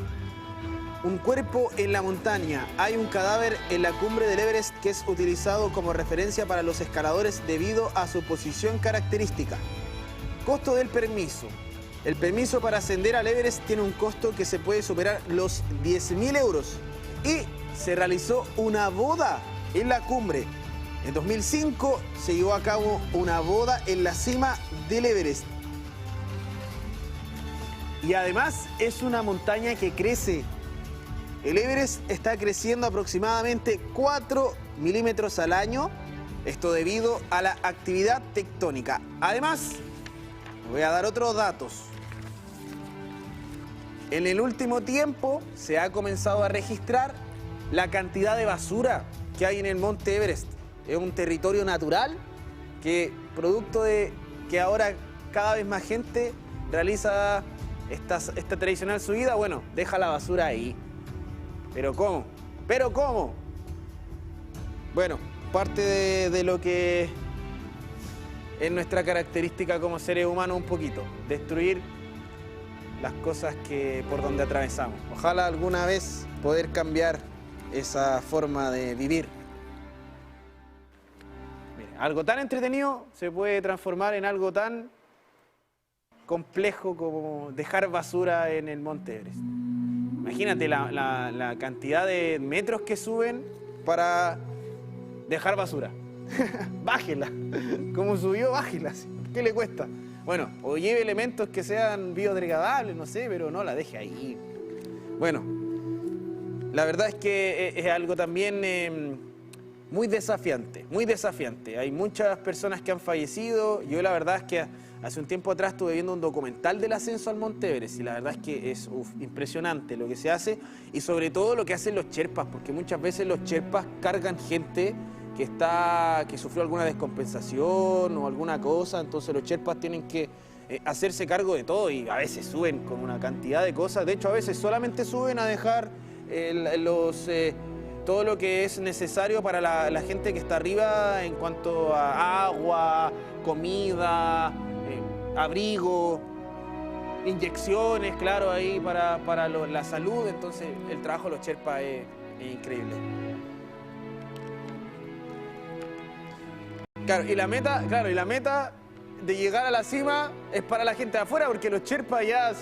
Un cuerpo en la montaña. Hay un cadáver en la cumbre del Everest que es utilizado como referencia para los escaladores debido a su posición característica. Costo del permiso. El permiso para ascender al Everest tiene un costo que se puede superar los 10.000 euros. Y se realizó una boda en la cumbre. En 2005 se llevó a cabo una boda en la cima del Everest. Y además es una montaña que crece. El Everest está creciendo aproximadamente 4 milímetros al año, esto debido a la actividad tectónica. Además, voy a dar otros datos. En el último tiempo se ha comenzado a registrar la cantidad de basura que hay en el Monte Everest. Es un territorio natural que, producto de que ahora cada vez más gente realiza esta tradicional subida, bueno, deja la basura ahí. ¿Pero cómo? ¿Pero cómo? Bueno, parte de lo que es nuestra característica como seres humanos un poquito. Destruir las cosas por donde atravesamos. Ojalá alguna vez poder cambiar esa forma de vivir. Mire, algo tan entretenido se puede transformar en algo tan complejo como dejar basura en el Monte Everest. Imagínate la cantidad de metros que suben para dejar basura. Bájela. Como subió, bájela. ¿Qué le cuesta? Bueno, o lleve elementos que sean biodegradables, no sé, pero no la deje ahí. Bueno, la verdad es que es algo también muy desafiante, muy desafiante. Hay muchas personas que han fallecido. Yo la verdad es que hace un tiempo atrás estuve viendo un documental del ascenso al Monte Everest y la verdad es que es impresionante lo que se hace y sobre todo lo que hacen los sherpas, porque muchas veces los sherpas cargan gente que sufrió alguna descompensación o alguna cosa, entonces los sherpas tienen que hacerse cargo de todo y a veces suben con una cantidad de cosas. De hecho, a veces solamente suben a dejar todo lo que es necesario para la gente que está arriba en cuanto a agua, comida, abrigo, inyecciones, claro, ahí para la salud. Entonces el trabajo de los sherpas es increíble. Claro, y la meta de llegar a la cima es para la gente de afuera, porque los sherpas ya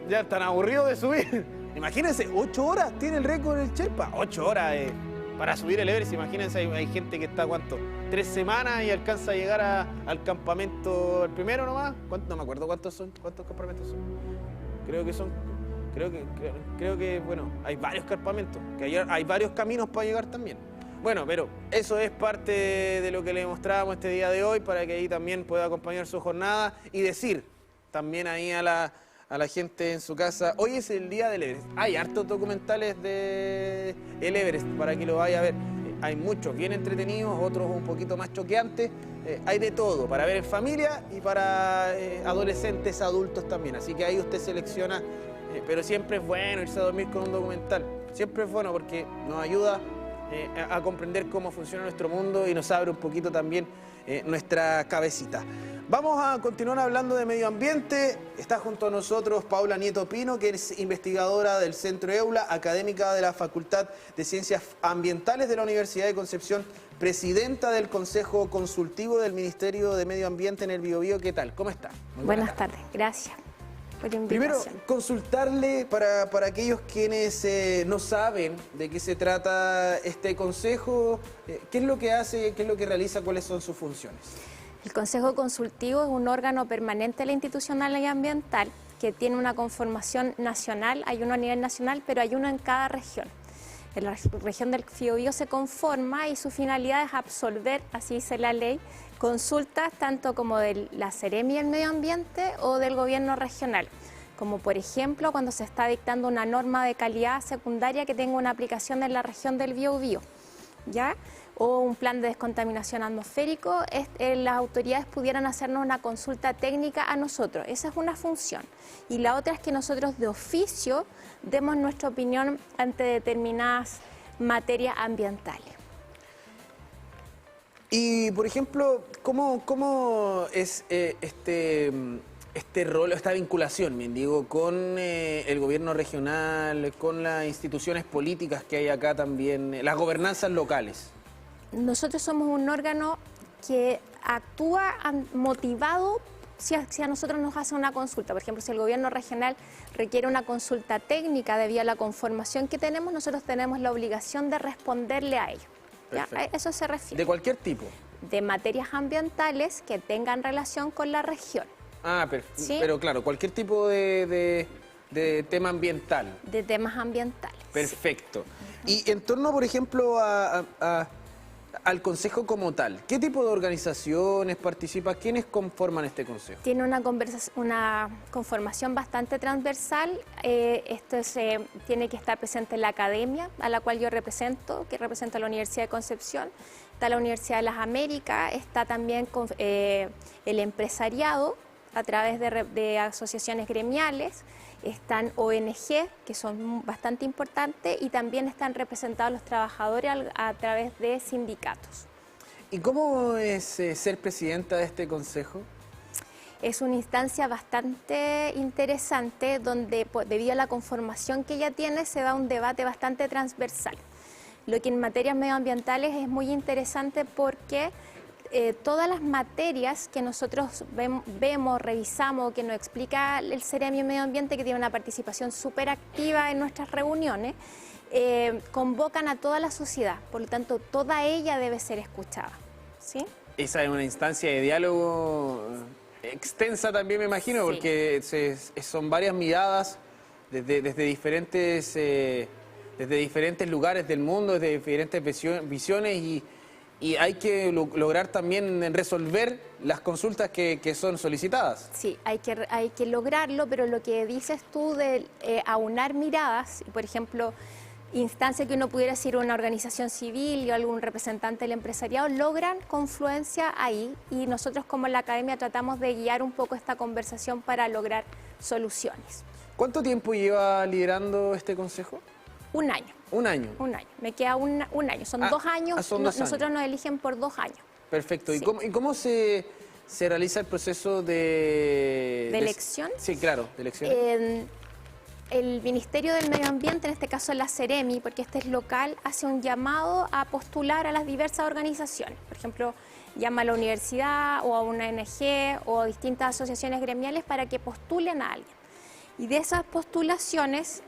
están aburridos de subir. Imagínense, 8 horas tiene el récord el sherpa. 8 horas para subir el Everest. Imagínense, hay gente que está, ¿cuánto? 3 semanas y alcanza a llegar al campamento, el primero nomás. No me acuerdo cuántos campamentos son. Creo que, bueno, hay varios campamentos, que hay varios caminos para llegar también. Bueno, pero eso es parte de lo que le mostrábamos este día de hoy, para que ahí también pueda acompañar su jornada y decir también ahí a la gente en su casa, hoy es el día del Everest. Hay hartos documentales de el Everest para que lo vaya a ver. Hay muchos bien entretenidos, otros un poquito más choqueantes. Hay de todo, para ver en familia y para adolescentes, adultos también. Así que ahí usted selecciona, pero siempre es bueno irse a dormir con un documental. Siempre es bueno porque nos ayuda a comprender cómo funciona nuestro mundo y nos abre un poquito también nuestra cabecita. Vamos a continuar hablando de medio ambiente. Está junto a nosotros Paula Nieto Pino, que es investigadora del Centro EULA, académica de la Facultad de Ciencias Ambientales de la Universidad de Concepción, presidenta del Consejo Consultivo del Ministerio de Medio Ambiente en el Biobío. ¿Qué tal? ¿Cómo está? Buenas tardes, gracias por la invitación. Primero, consultarle para aquellos quienes no saben de qué se trata este consejo, qué es lo que hace, qué es lo que realiza, cuáles son sus funciones. El Consejo Consultivo es un órgano permanente de la institucionalidad ambiental que tiene una conformación nacional, hay uno a nivel nacional, pero hay uno en cada región. En la región del Biobío se conforma y su finalidad es absolver, así dice la ley, consultas tanto como de la Seremi del Medio Ambiente o del gobierno regional, como por ejemplo cuando se está dictando una norma de calidad secundaria que tenga una aplicación en la región del Biobío, ¿ya? O un plan de descontaminación atmosférico, las autoridades pudieran hacernos una consulta técnica a nosotros. Esa es una función. Y la otra es que nosotros de oficio demos nuestra opinión ante determinadas materias ambientales. Y, por ejemplo, ¿cómo es este rol, esta vinculación, bien digo, con el gobierno regional, con las instituciones políticas que hay acá también, las gobernanzas locales? Nosotros somos un órgano que actúa motivado si a nosotros nos hace una consulta. Por ejemplo, si el gobierno regional requiere una consulta técnica debido a la conformación que tenemos, nosotros tenemos la obligación de responderle a ello. ¿Ya? A eso se refiere. ¿De cualquier tipo? De materias ambientales que tengan relación con la región. Ah, ¿Sí? Pero claro, cualquier tipo de tema ambiental. De temas ambientales. Perfecto. Y en torno, por ejemplo, al consejo como tal, ¿qué tipo de organizaciones participa? ¿Quiénes conforman este consejo? Tiene una conformación bastante transversal. Tiene que estar presente la academia, a la cual yo represento, que representa la Universidad de Concepción. Está la Universidad de las Américas, está también el empresariado a través de asociaciones gremiales. Están ONG, que son bastante importantes, y también están representados los trabajadores a través de sindicatos. ¿Y cómo es ser presidenta de este consejo? Es una instancia bastante interesante donde, debido a la conformación que ella tiene, se da un debate bastante transversal. Lo que en materias medioambientales es muy interesante porque todas las materias que nosotros vemos, revisamos, que nos explica el Ceremi de Medio Ambiente, que tiene una participación súper activa en nuestras reuniones, convocan a toda la sociedad, por lo tanto toda ella debe ser escuchada, ¿sí? Esa es una instancia de diálogo extensa también, me imagino, Sí. porque son varias miradas desde diferentes lugares del mundo, desde diferentes visiones y hay que lograr también resolver las consultas que son solicitadas. Sí, hay que lograrlo, pero lo que dices tú de aunar miradas, por ejemplo, instancia que uno pudiera decir una organización civil o algún representante del empresariado, logran confluencia ahí y nosotros como la academia tratamos de guiar un poco esta conversación para lograr soluciones. ¿Cuánto tiempo lleva liderando este consejo? Un año. Un año. Un año. Me queda un año. Son 2 años. Son 2 nosotros años. nos eligen por 2 años. Perfecto. Sí. ¿Y cómo se realiza el proceso de elección? Sí, claro, de elección. El Ministerio del Medio Ambiente, en este caso la Ceremi, porque este es local, hace un llamado a postular a las diversas organizaciones. Por ejemplo, llama a la universidad o a una ONG o a distintas asociaciones gremiales para que postulen a alguien. Y de esas postulaciones,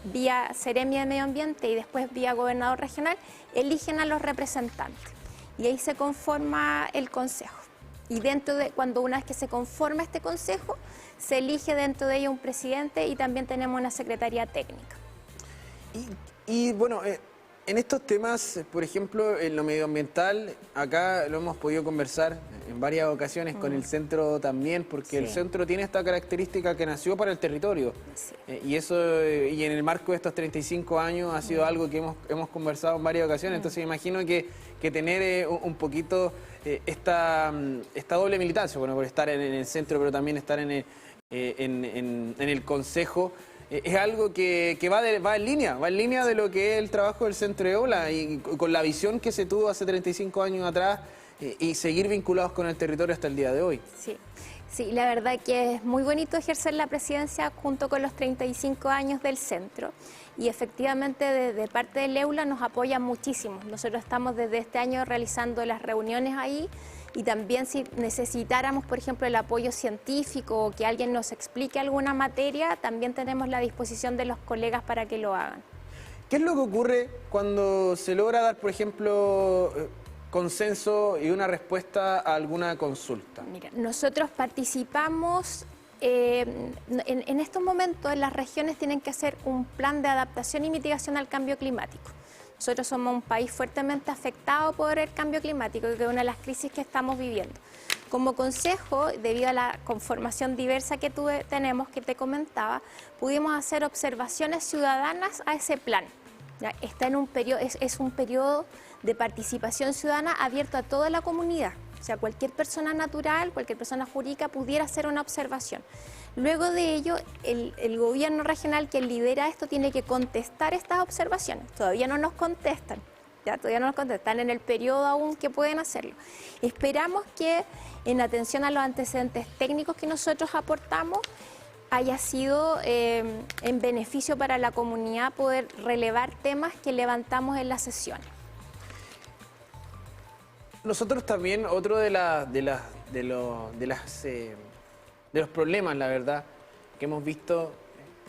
vía Ceremi de Medio Ambiente y después vía Gobernador Regional, eligen a los representantes. Y ahí se conforma el consejo. Y una vez que se conforma este consejo, se elige dentro de ello un presidente y también tenemos una secretaría técnica. Y bueno, en estos temas, por ejemplo, en lo medioambiental, acá lo hemos podido conversar en varias ocasiones con el centro también, porque el centro tiene esta característica que nació para el territorio. Sí. Y en el marco de estos 35 años ha sido algo que hemos conversado en varias ocasiones, entonces imagino que tener un poquito esta doble militancia, bueno, por estar en el centro, pero también estar en el consejo, es algo que va en línea de lo que es el trabajo del Centro Eola y con la visión que se tuvo hace 35 años atrás y seguir vinculados con el territorio hasta el día de hoy. Sí, la verdad que es muy bonito ejercer la presidencia junto con los 35 años del centro y efectivamente de parte del EULA nos apoya muchísimo. Nosotros estamos desde este año realizando las reuniones ahí y también si necesitáramos, por ejemplo, el apoyo científico o que alguien nos explique alguna materia, también tenemos la disposición de los colegas para que lo hagan. ¿Qué es lo que ocurre cuando se logra dar, por ejemplo, consenso y una respuesta a alguna consulta? Mira, nosotros participamos, en estos momentos las regiones tienen que hacer un plan de adaptación y mitigación al cambio climático. Nosotros somos un país fuertemente afectado por el cambio climático, que es una de las crisis que estamos viviendo. Como consejo, debido a la conformación diversa que tenemos, que te comentaba, pudimos hacer observaciones ciudadanas a ese plan. ¿Ya? Está en un periodo, es un periodo de participación ciudadana abierto a toda la comunidad. O sea, cualquier persona natural, cualquier persona jurídica pudiera hacer una observación. Luego de ello, el gobierno regional que lidera esto tiene que contestar estas observaciones. Todavía no nos contestan, ya todavía no nos contestan, están en el periodo aún que pueden hacerlo. Esperamos que en atención a los antecedentes técnicos que nosotros aportamos, haya sido en beneficio para la comunidad poder relevar temas que levantamos en las sesiones. Nosotros también, otro de los problemas, la verdad, que hemos visto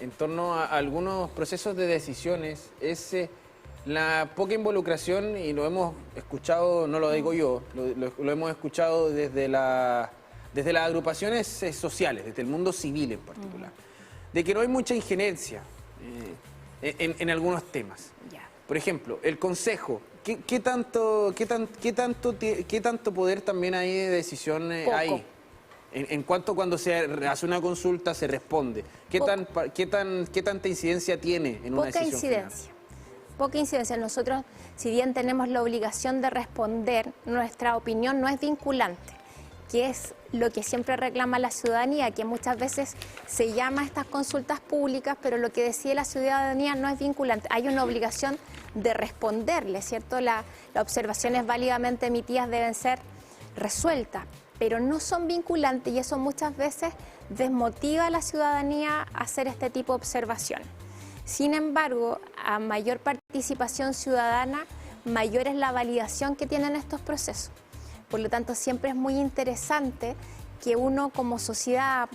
en torno a algunos procesos de decisiones es la poca involucración, y lo hemos escuchado, no lo digo yo, lo hemos escuchado desde las agrupaciones sociales, desde el mundo civil en particular, de que no hay mucha injerencia en algunos temas. Por ejemplo, el Consejo, ¿qué tanto poder también hay de decisión hay? En cuanto cuando se hace una consulta se responde. ¿Qué tanta incidencia tiene en una decisión final? Poca incidencia. Nosotros, si bien tenemos la obligación de responder, nuestra opinión no es vinculante, que es lo que siempre reclama la ciudadanía, que muchas veces se llama a estas consultas públicas, pero lo que decide la ciudadanía no es vinculante. Hay una obligación de responderle, ¿cierto? Las observaciones válidamente emitidas deben ser resueltas, pero no son vinculantes, y eso muchas veces desmotiva a la ciudadanía a hacer este tipo de observaciones. Sin embargo, a mayor participación ciudadana, mayor es la validación que tienen estos procesos. Por lo tanto, siempre es muy interesante que uno como sociedad,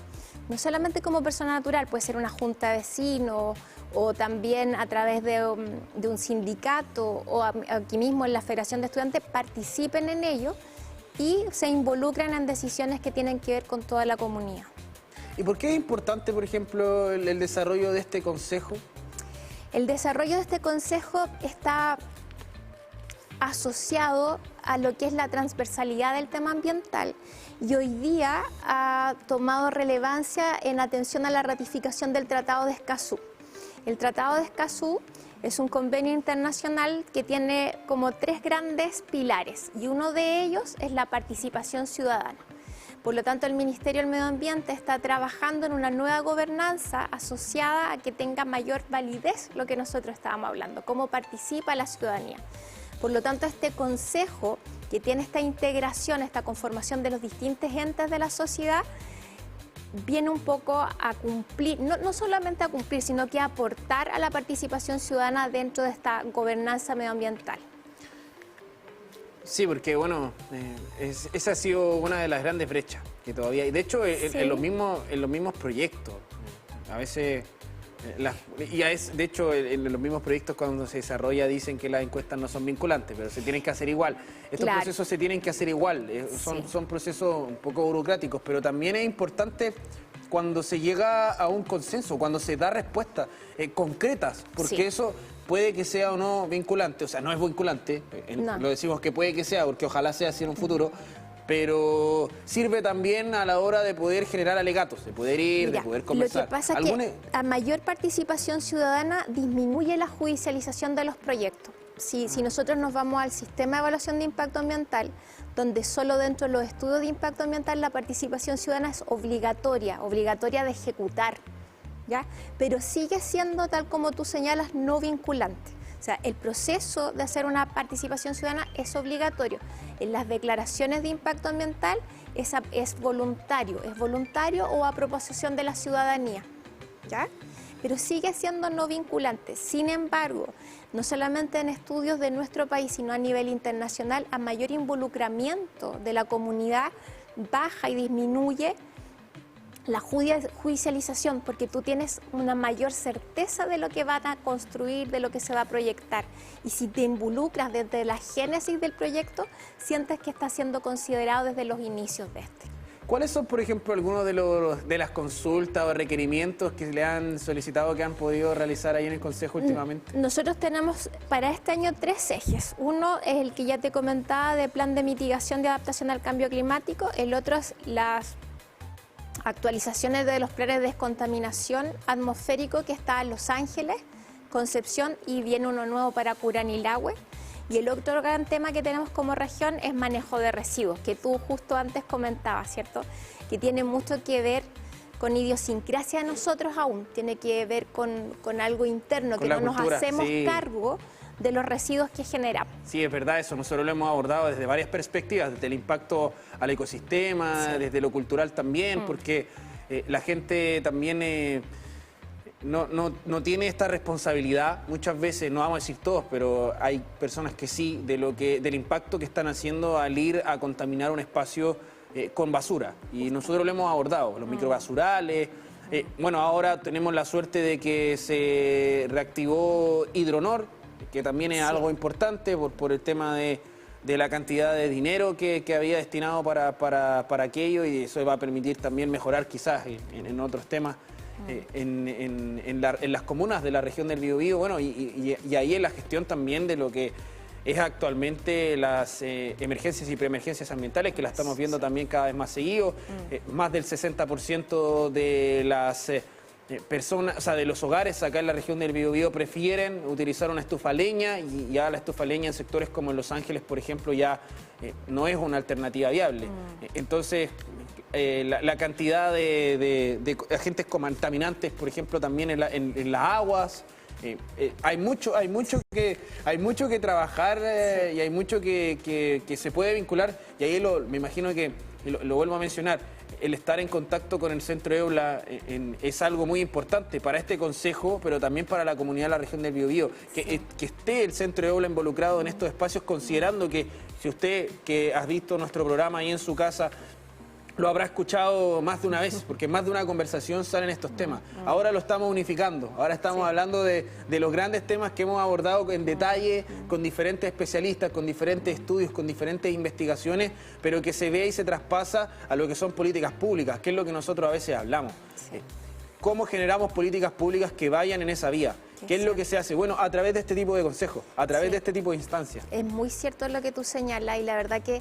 no solamente como persona natural, puede ser una junta de vecinos o también a través de un sindicato o aquí mismo en la Federación de Estudiantes, participen en ello y se involucran en decisiones que tienen que ver con toda la comunidad. ¿Y por qué es importante, por ejemplo, el desarrollo de este consejo? El desarrollo de este consejo está asociado a lo que es la transversalidad del tema ambiental y hoy día ha tomado relevancia en atención a la ratificación del Tratado de Escazú. El Tratado de Escazú es un convenio internacional que tiene como 3 grandes pilares y uno de ellos es la participación ciudadana. Por lo tanto, el Ministerio del Medio Ambiente está trabajando en una nueva gobernanza asociada a que tenga mayor validez lo que nosotros estábamos hablando, cómo participa la ciudadanía. Por lo tanto, este consejo que tiene esta integración, esta conformación de los distintos entes de la sociedad, viene un poco a cumplir, no solamente a cumplir, sino que a aportar a la participación ciudadana dentro de esta gobernanza medioambiental. Sí, porque bueno, esa ha sido una de las grandes brechas que todavía hay. De hecho, en los mismos proyectos, a veces, de hecho, en los mismos proyectos cuando se desarrolla dicen que las encuestas no son vinculantes, pero se tienen que hacer igual. Estos procesos se tienen que hacer igual, son procesos un poco burocráticos, pero también es importante cuando se llega a un consenso, cuando se da respuestas concretas, porque eso puede que sea o no vinculante, o sea, no es vinculante, lo decimos que puede que sea, porque ojalá sea así en un futuro, pero sirve también a la hora de poder generar alegatos, de poder ir, de poder conversar. Lo que pasa es que a mayor participación ciudadana disminuye la judicialización de los proyectos. Si nosotros nos vamos al sistema de evaluación de impacto ambiental, donde solo dentro de los estudios de impacto ambiental la participación ciudadana es obligatoria de ejecutar, ¿ya? Pero sigue siendo, tal como tú señalas, no vinculante. O sea, el proceso de hacer una participación ciudadana es obligatorio. En las declaraciones de impacto ambiental es voluntario o a proposición de la ciudadanía, ¿ya? Pero sigue siendo no vinculante. Sin embargo, no solamente en estudios de nuestro país, sino a nivel internacional, a mayor involucramiento de la comunidad baja y disminuye la judicialización, porque tú tienes una mayor certeza de lo que van a construir, de lo que se va a proyectar. Y si te involucras desde la génesis del proyecto, sientes que está siendo considerado desde los inicios de este. ¿Cuáles son, por ejemplo, algunos de las consultas o requerimientos que le han solicitado, que han podido realizar ahí en el Consejo últimamente? Nosotros tenemos para este año 3 ejes. Uno es el que ya te comentaba de plan de mitigación de adaptación al cambio climático. El otro es las actualizaciones de los planes de descontaminación atmosférico que está en Los Ángeles, Concepción, y viene uno nuevo para Curanilahue. Y el otro gran tema que tenemos como región es manejo de residuos, que tú justo antes comentabas, ¿cierto? Que tiene mucho que ver con idiosincrasia de nosotros aún, tiene que ver con algo interno, que no nos hacemos cargo de los residuos que generamos. Sí, es verdad eso. Nosotros lo hemos abordado desde varias perspectivas, desde el impacto al ecosistema, desde lo cultural también, porque la gente también no tiene esta responsabilidad. Muchas veces, no vamos a decir todos, pero hay personas que sí, del impacto que están haciendo al ir a contaminar un espacio con basura. Y nosotros lo hemos abordado, los microbasurales. Bueno, ahora tenemos la suerte de que se reactivó Hidronor, que también es algo importante por el tema de la cantidad de dinero que había destinado para aquello, y eso va a permitir también mejorar quizás en otros temas en las comunas de la región del Biobío, bueno, y ahí en la gestión también de lo que es actualmente las emergencias y preemergencias ambientales, que las estamos viendo también cada vez más seguido. Más del 60% de las personas, o sea, de los hogares acá en la región del Biobío prefieren utilizar una estufa a leña, y ya la estufa a leña en sectores como en Los Ángeles, por ejemplo, ya no es una alternativa viable. Entonces, la cantidad de agentes contaminantes, por ejemplo, también en las aguas. Hay mucho que trabajar, y hay mucho que se puede vincular, y ahí me imagino que, lo vuelvo a mencionar, el estar en contacto con el Centro EULA es algo muy importante para este consejo, pero también para la comunidad de la región del Biobío, que esté el Centro EULA involucrado en estos espacios, considerando que si usted, que has visto nuestro programa ahí en su casa, lo habrá escuchado más de una vez, porque más de una conversación salen estos temas. Ahora lo estamos unificando, ahora estamos hablando de los grandes temas que hemos abordado en detalle, con diferentes especialistas, con diferentes estudios, con diferentes investigaciones, pero que se ve y se traspasa a lo que son políticas públicas, que es lo que nosotros a veces hablamos. ¿Cómo generamos políticas públicas que vayan en esa vía? ¿Qué es lo que se hace? Bueno, a través de este tipo de consejos, a través de este tipo de instancias. Es muy cierto lo que tú señalas, y la verdad que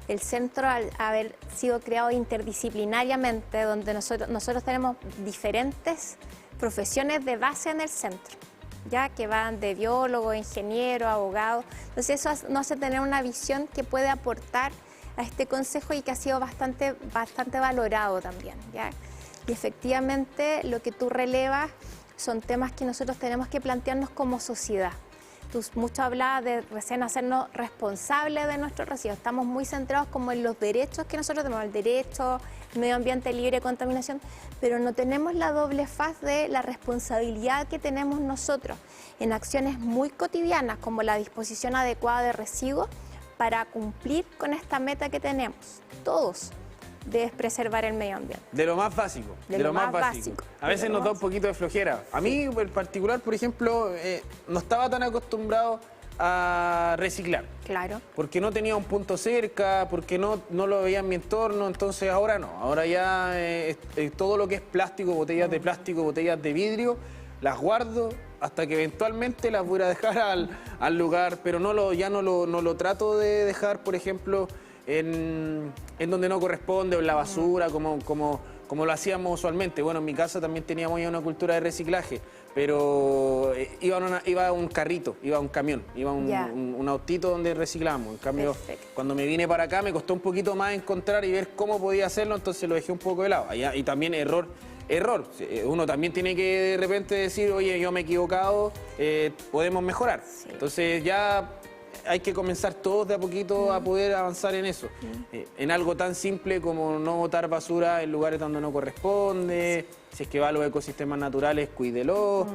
el centro, al haber sido creado interdisciplinariamente, donde nosotros tenemos diferentes profesiones de base en el centro, ya que van de biólogo, ingeniero, abogado. Entonces eso nos hace tener una visión que puede aportar a este consejo, y que ha sido bastante valorado también, ¿ya? Y efectivamente lo que tú relevas son temas que nosotros tenemos que plantearnos como sociedad. Tú mucho hablabas de recién hacernos responsables de nuestros residuos. Estamos muy centrados como en los derechos que nosotros tenemos, el derecho, el medio ambiente libre de contaminación, pero no tenemos la doble faz de la responsabilidad que tenemos nosotros en acciones muy cotidianas, como la disposición adecuada de residuos, para cumplir con esta meta que tenemos todos, de preservar el medio ambiente. De lo más básico. De lo más básico. A veces nos da un poquito de flojera. A mí en particular, por ejemplo, no estaba tan acostumbrado a reciclar. Claro. Porque no tenía un punto cerca, porque no lo veía en mi entorno, entonces ahora no. Ahora ya todo lo que es plástico, botellas de plástico, botellas de vidrio, las guardo hasta que eventualmente las voy a dejar al lugar, pero ya no lo trato de dejar, por ejemplo, en donde no corresponde, o en la basura, como lo hacíamos usualmente. Bueno, en mi casa también teníamos ya una cultura de reciclaje, pero iba un carrito, iba un camión, iba un autito donde reciclamos. En cambio, cuando me vine para acá me costó un poquito más encontrar y ver cómo podía hacerlo, entonces lo dejé un poco de lado. Y también error. Uno también tiene que de repente decir, oye, yo me he equivocado, podemos mejorar. Entonces ya hay que comenzar todos de a poquito a poder avanzar en eso. En algo tan simple como no botar basura en lugares donde no corresponde. Si es que va a los ecosistemas naturales, cuídelo.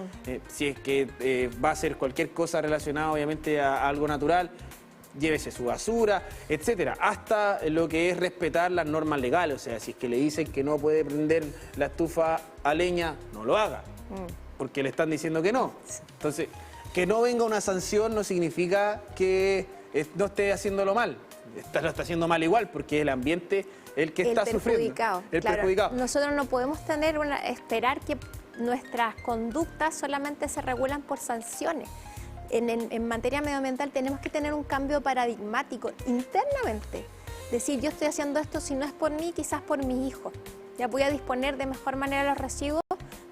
Si es que va a hacer cualquier cosa relacionada obviamente a algo natural, llévese su basura, etcétera, hasta lo que es respetar las normas legales. O sea, si es que le dicen que no puede prender la estufa a leña, no lo haga, porque le están diciendo que no. Entonces, que no venga una sanción no significa que no esté haciéndolo mal. Lo está haciendo mal igual, porque el ambiente el que está sufriendo. El perjudicado. Nosotros no podemos esperar que nuestras conductas solamente se regulan por sanciones. En materia medioambiental tenemos que tener un cambio paradigmático internamente. Decir, yo estoy haciendo esto, si no es por mí, quizás por mis hijos. Ya voy a disponer de mejor manera los residuos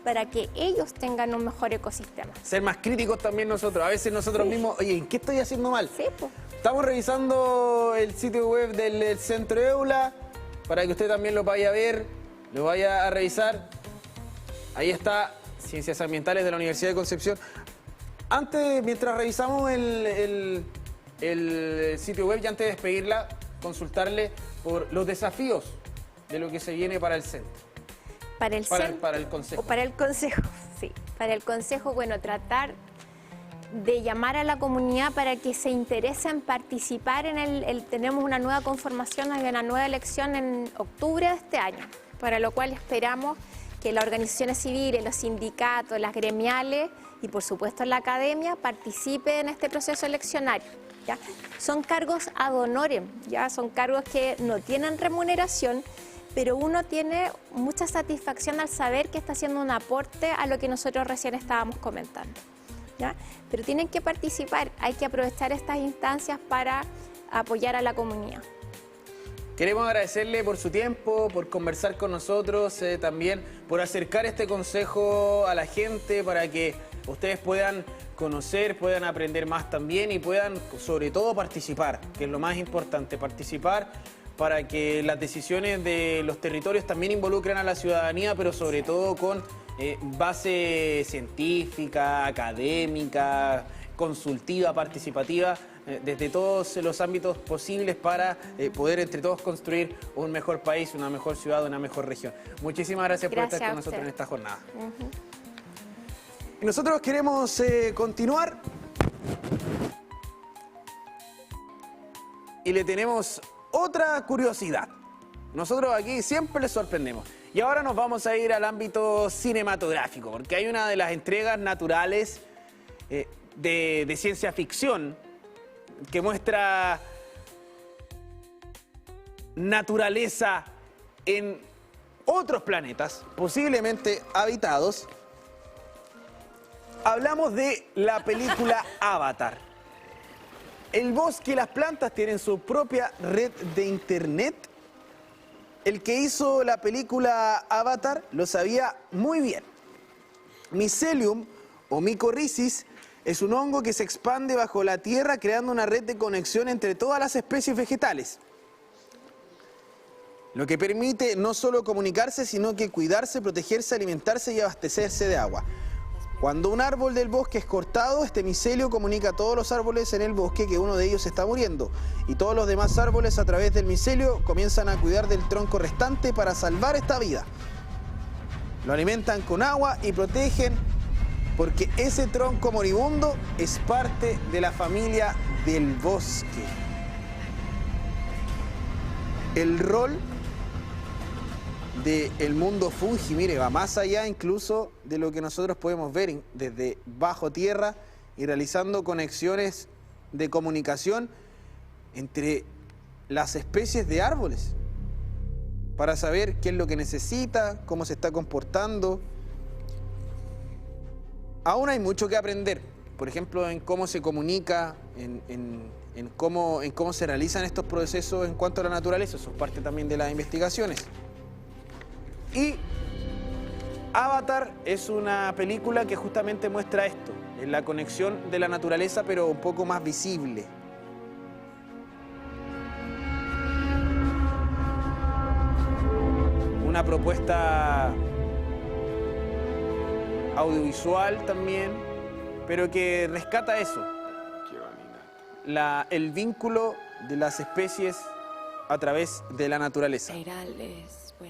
para que ellos tengan un mejor ecosistema. Ser más críticos también nosotros. A veces nosotros mismos, oye, ¿en qué estoy haciendo mal? Sí, pues. Estamos revisando el sitio web del Centro EULA para que usted también lo vaya a ver, lo vaya a revisar. Ahí está, Ciencias Ambientales de la Universidad de Concepción. Antes, mientras revisamos el sitio web y antes de despedirla, consultarle por los desafíos de lo que se viene para el centro. Para el Consejo. O para el Consejo, sí. Para el Consejo, bueno, tratar de llamar a la comunidad para que se interese en participar en tenemos una nueva conformación, hay una nueva elección en octubre de este año, para lo cual esperamos que las organizaciones civiles, los sindicatos, las gremiales y por supuesto la academia participen en este proceso eleccionario. ¿Ya? Son cargos ad honorem, ¿ya? Son cargos que no tienen remuneración, pero uno tiene mucha satisfacción al saber que está haciendo un aporte a lo que nosotros recién estábamos comentando, ¿ya? Pero tienen que participar, hay que aprovechar estas instancias para apoyar a la comunidad. Queremos agradecerle por su tiempo, por conversar con nosotros, también por acercar este consejo a la gente para que ustedes puedan conocer, puedan aprender más también y puedan sobre todo participar, que es lo más importante, participar para que las decisiones de los territorios también involucren a la ciudadanía, pero sobre todo con base científica, académica, consultiva, participativa, desde todos los ámbitos posibles para poder entre todos construir un mejor país, una mejor ciudad, una mejor región. Muchísimas gracias por estar con nosotros en esta jornada. Y nosotros queremos continuar y le tenemos otra curiosidad. Nosotros aquí siempre les sorprendemos. Y ahora nos vamos a ir al ámbito cinematográfico, porque hay una de las entregas naturales de ciencia ficción que muestra naturaleza en otros planetas, posiblemente habitados. Hablamos de la película Avatar. El bosque y las plantas tienen su propia red de internet. El que hizo la película Avatar lo sabía muy bien. Mycelium o micorrizis es un hongo que se expande bajo la tierra creando una red de conexión entre todas las especies vegetales. Lo que permite no solo comunicarse, sino que cuidarse, protegerse, alimentarse y abastecerse de agua. Cuando un árbol del bosque es cortado, este micelio comunica a todos los árboles en el bosque que uno de ellos está muriendo. Y todos los demás árboles a través del micelio comienzan a cuidar del tronco restante para salvar esta vida. Lo alimentan con agua y protegen porque ese tronco moribundo es parte de la familia del bosque. El rol del mundo fungi, mire, va más allá incluso de lo que nosotros podemos ver desde bajo tierra y realizando conexiones de comunicación entre las especies de árboles para saber qué es lo que necesita, cómo se está comportando. Aún hay mucho que aprender, por ejemplo, en cómo se comunica, en cómo se realizan estos procesos en cuanto a la naturaleza. Eso es parte también de las investigaciones. Y Avatar es una película que justamente muestra esto, la conexión de la naturaleza, pero un poco más visible. Una propuesta audiovisual también, pero que rescata eso, el vínculo de las especies a través de la naturaleza.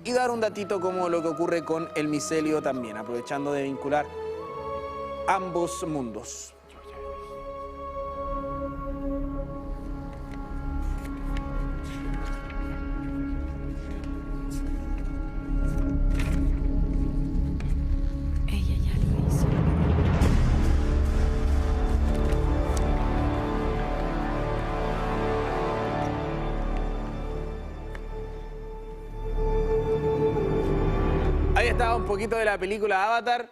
Y dar un datito como lo que ocurre con el micelio también, aprovechando de vincular ambos mundos. Ella ya lo hizo. Ahí estaba un poquito de la película Avatar.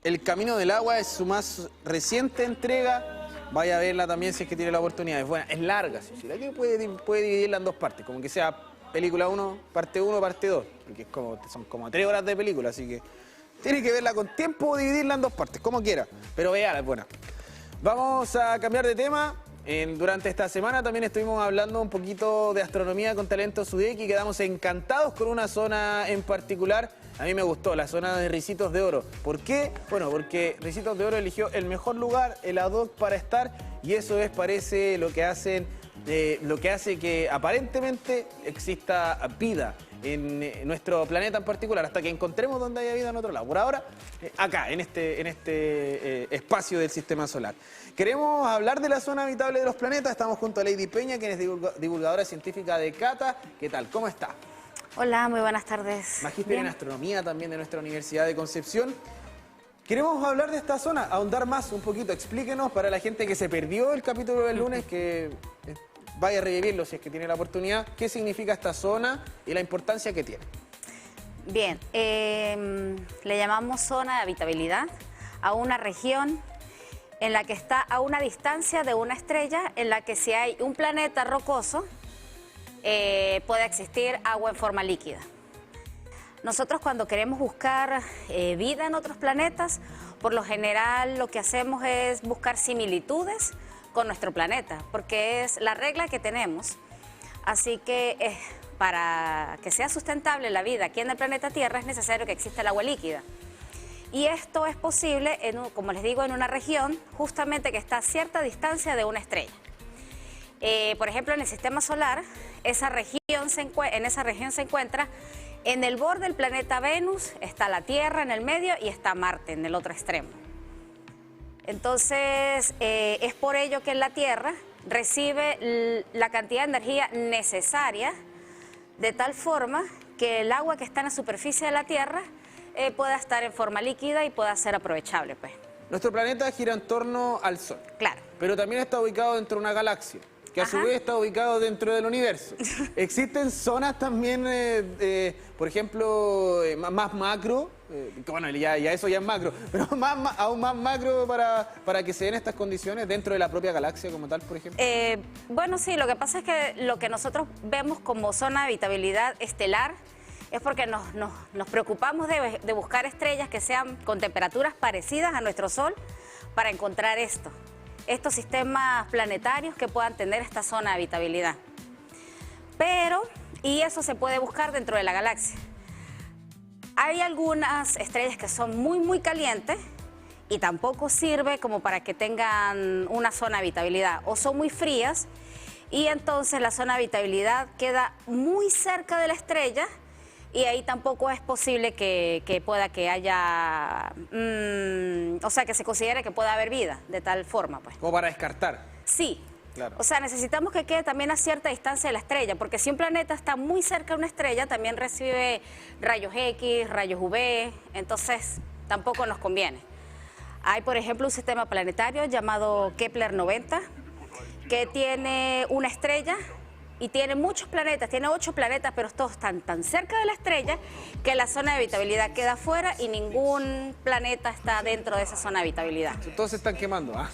El Camino del Agua es su más reciente entrega. Vaya a verla también si es que tiene la oportunidad. Es buena, es larga. Si la que puede dividirla en dos partes, como que sea película 1, parte 2, porque son como 3 horas de película, así que tiene que verla con tiempo o dividirla en dos partes, como quiera. Pero véala, es buena. Vamos a cambiar de tema Durante esta semana también estuvimos hablando un poquito de astronomía con Talento Sudec y quedamos encantados con una zona en particular. A mí me gustó, la zona de Ricitos de Oro. ¿Por qué? Bueno, porque Ricitos de Oro eligió el mejor lugar, el ad hoc para estar, y eso es, parece, lo que hace que aparentemente exista vida en nuestro planeta en particular, hasta que encontremos donde haya vida en otro lado. Por ahora, acá, en este espacio del sistema solar. Queremos hablar de la zona habitable de los planetas. Estamos junto a Lady Peña, quien es divulgadora científica de Cata. ¿Qué tal? ¿Cómo está? Hola, muy buenas tardes. Magíster en astronomía también de nuestra Universidad de Concepción. Queremos hablar de esta zona, ahondar más un poquito. Explíquenos para la gente que se perdió el capítulo del lunes, que vaya a revivirlo si es que tiene la oportunidad, qué significa esta zona y la importancia que tiene. Bien, le llamamos zona de habitabilidad a una región en la que está a una distancia de una estrella, en la que si hay un planeta rocoso, puede existir agua en forma líquida. Nosotros cuando queremos buscar vida en otros planetas, por lo general lo que hacemos es buscar similitudes con nuestro planeta, porque es la regla que tenemos. Así que para que sea sustentable la vida aquí en el planeta Tierra es necesario que exista el agua líquida. Y esto es posible, como les digo, en una región justamente que está a cierta distancia de una estrella. Por ejemplo, en el sistema solar, en esa región se encuentra en el borde del planeta Venus, está la Tierra en el medio y está Marte en el otro extremo. Entonces, es por ello que la Tierra recibe la cantidad de energía necesaria de tal forma que el agua que está en la superficie de la Tierra pueda estar en forma líquida y pueda ser aprovechable, pues. Nuestro planeta gira en torno al Sol. Claro. Pero también está ubicado dentro de una galaxia, que a su vez está ubicado dentro del universo. Existen zonas también, por ejemplo, más macro, bueno, ya eso ya es macro, pero aún más macro para que se den estas condiciones dentro de la propia galaxia como tal, por ejemplo. Bueno, sí, lo que pasa es que lo que nosotros vemos como zona de habitabilidad estelar es porque nos preocupamos de buscar estrellas que sean con temperaturas parecidas a nuestro Sol para encontrar estos sistemas planetarios que puedan tener esta zona de habitabilidad. Y eso se puede buscar dentro de la galaxia. Hay algunas estrellas que son muy calientes y tampoco sirve como para que tengan una zona de habitabilidad, o son muy frías y entonces la zona de habitabilidad queda muy cerca de la estrella y ahí tampoco es posible que haya, o sea, que se considere que pueda haber vida de tal forma, pues. Como para descartar. Sí. Claro. O sea, necesitamos que quede también a cierta distancia de la estrella, porque si un planeta está muy cerca de una estrella, también recibe rayos X, rayos UV, entonces tampoco nos conviene. Hay, por ejemplo, un sistema planetario llamado Kepler 90, que tiene una estrella y tiene muchos planetas, tiene 8 planetas, pero todos están tan cerca de la estrella que la zona de habitabilidad queda fuera y ningún planeta está dentro de esa zona de habitabilidad. Todos se están quemando, ¿ah?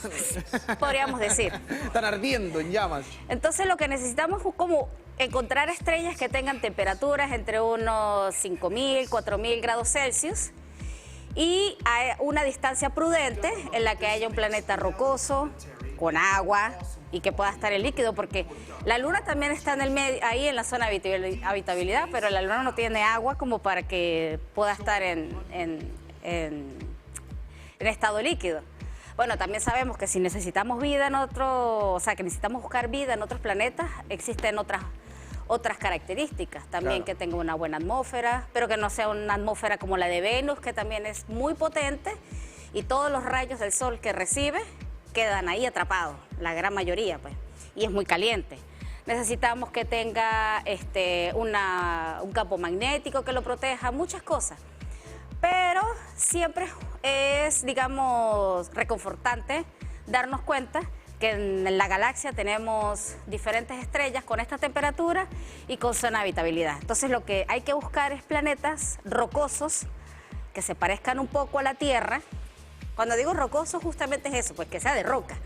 Podríamos decir. Están ardiendo en llamas. Entonces lo que necesitamos es como encontrar estrellas que tengan temperaturas entre unos 5.000, 4.000 grados Celsius y a una distancia prudente en la que haya un planeta rocoso, con agua y que pueda estar en líquido, porque la Luna también está en el medio, ahí en la zona de habitabilidad, pero la Luna no tiene agua como para que pueda estar en estado líquido. Bueno, también sabemos que si necesitamos vida que necesitamos buscar vida en otros planetas, existen otras características también, claro, que tenga una buena atmósfera, pero que no sea una atmósfera como la de Venus, que también es muy potente y todos los rayos del Sol que recibe quedan ahí atrapados, la gran mayoría, pues, y es muy caliente. Necesitamos que tenga un campo magnético que lo proteja, muchas cosas. Pero siempre es, digamos, reconfortante darnos cuenta que en la galaxia tenemos diferentes estrellas con esta temperatura y con zona de habitabilidad. Entonces lo que hay que buscar es planetas rocosos que se parezcan un poco a la Tierra. Cuando digo rocoso, justamente es eso, pues que sea de roca,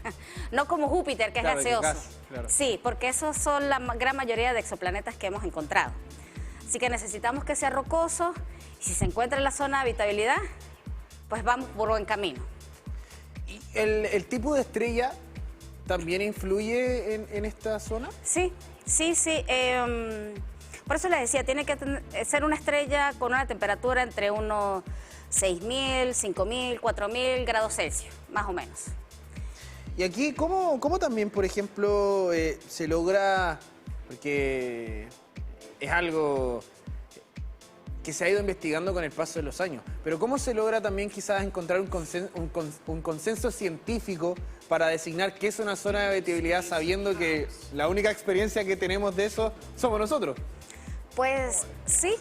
no como Júpiter, que es gaseoso. Claro. Sí, porque esos son la gran mayoría de exoplanetas que hemos encontrado. Así que necesitamos que sea rocoso, y si se encuentra en la zona de habitabilidad, pues vamos por buen camino. ¿Y el tipo de estrella también influye en esta zona? Sí. Por eso les decía, tiene que ser una estrella con una temperatura entre unos 6.000, 5.000, 4.000 grados Celsius, más o menos. Y aquí, ¿cómo también, por ejemplo, se logra, porque es algo que se ha ido investigando con el paso de los años, pero cómo se logra también quizás encontrar un consenso científico para designar qué es una zona de habitabilidad, sabiendo que la única experiencia que tenemos de eso somos nosotros? Pues sí,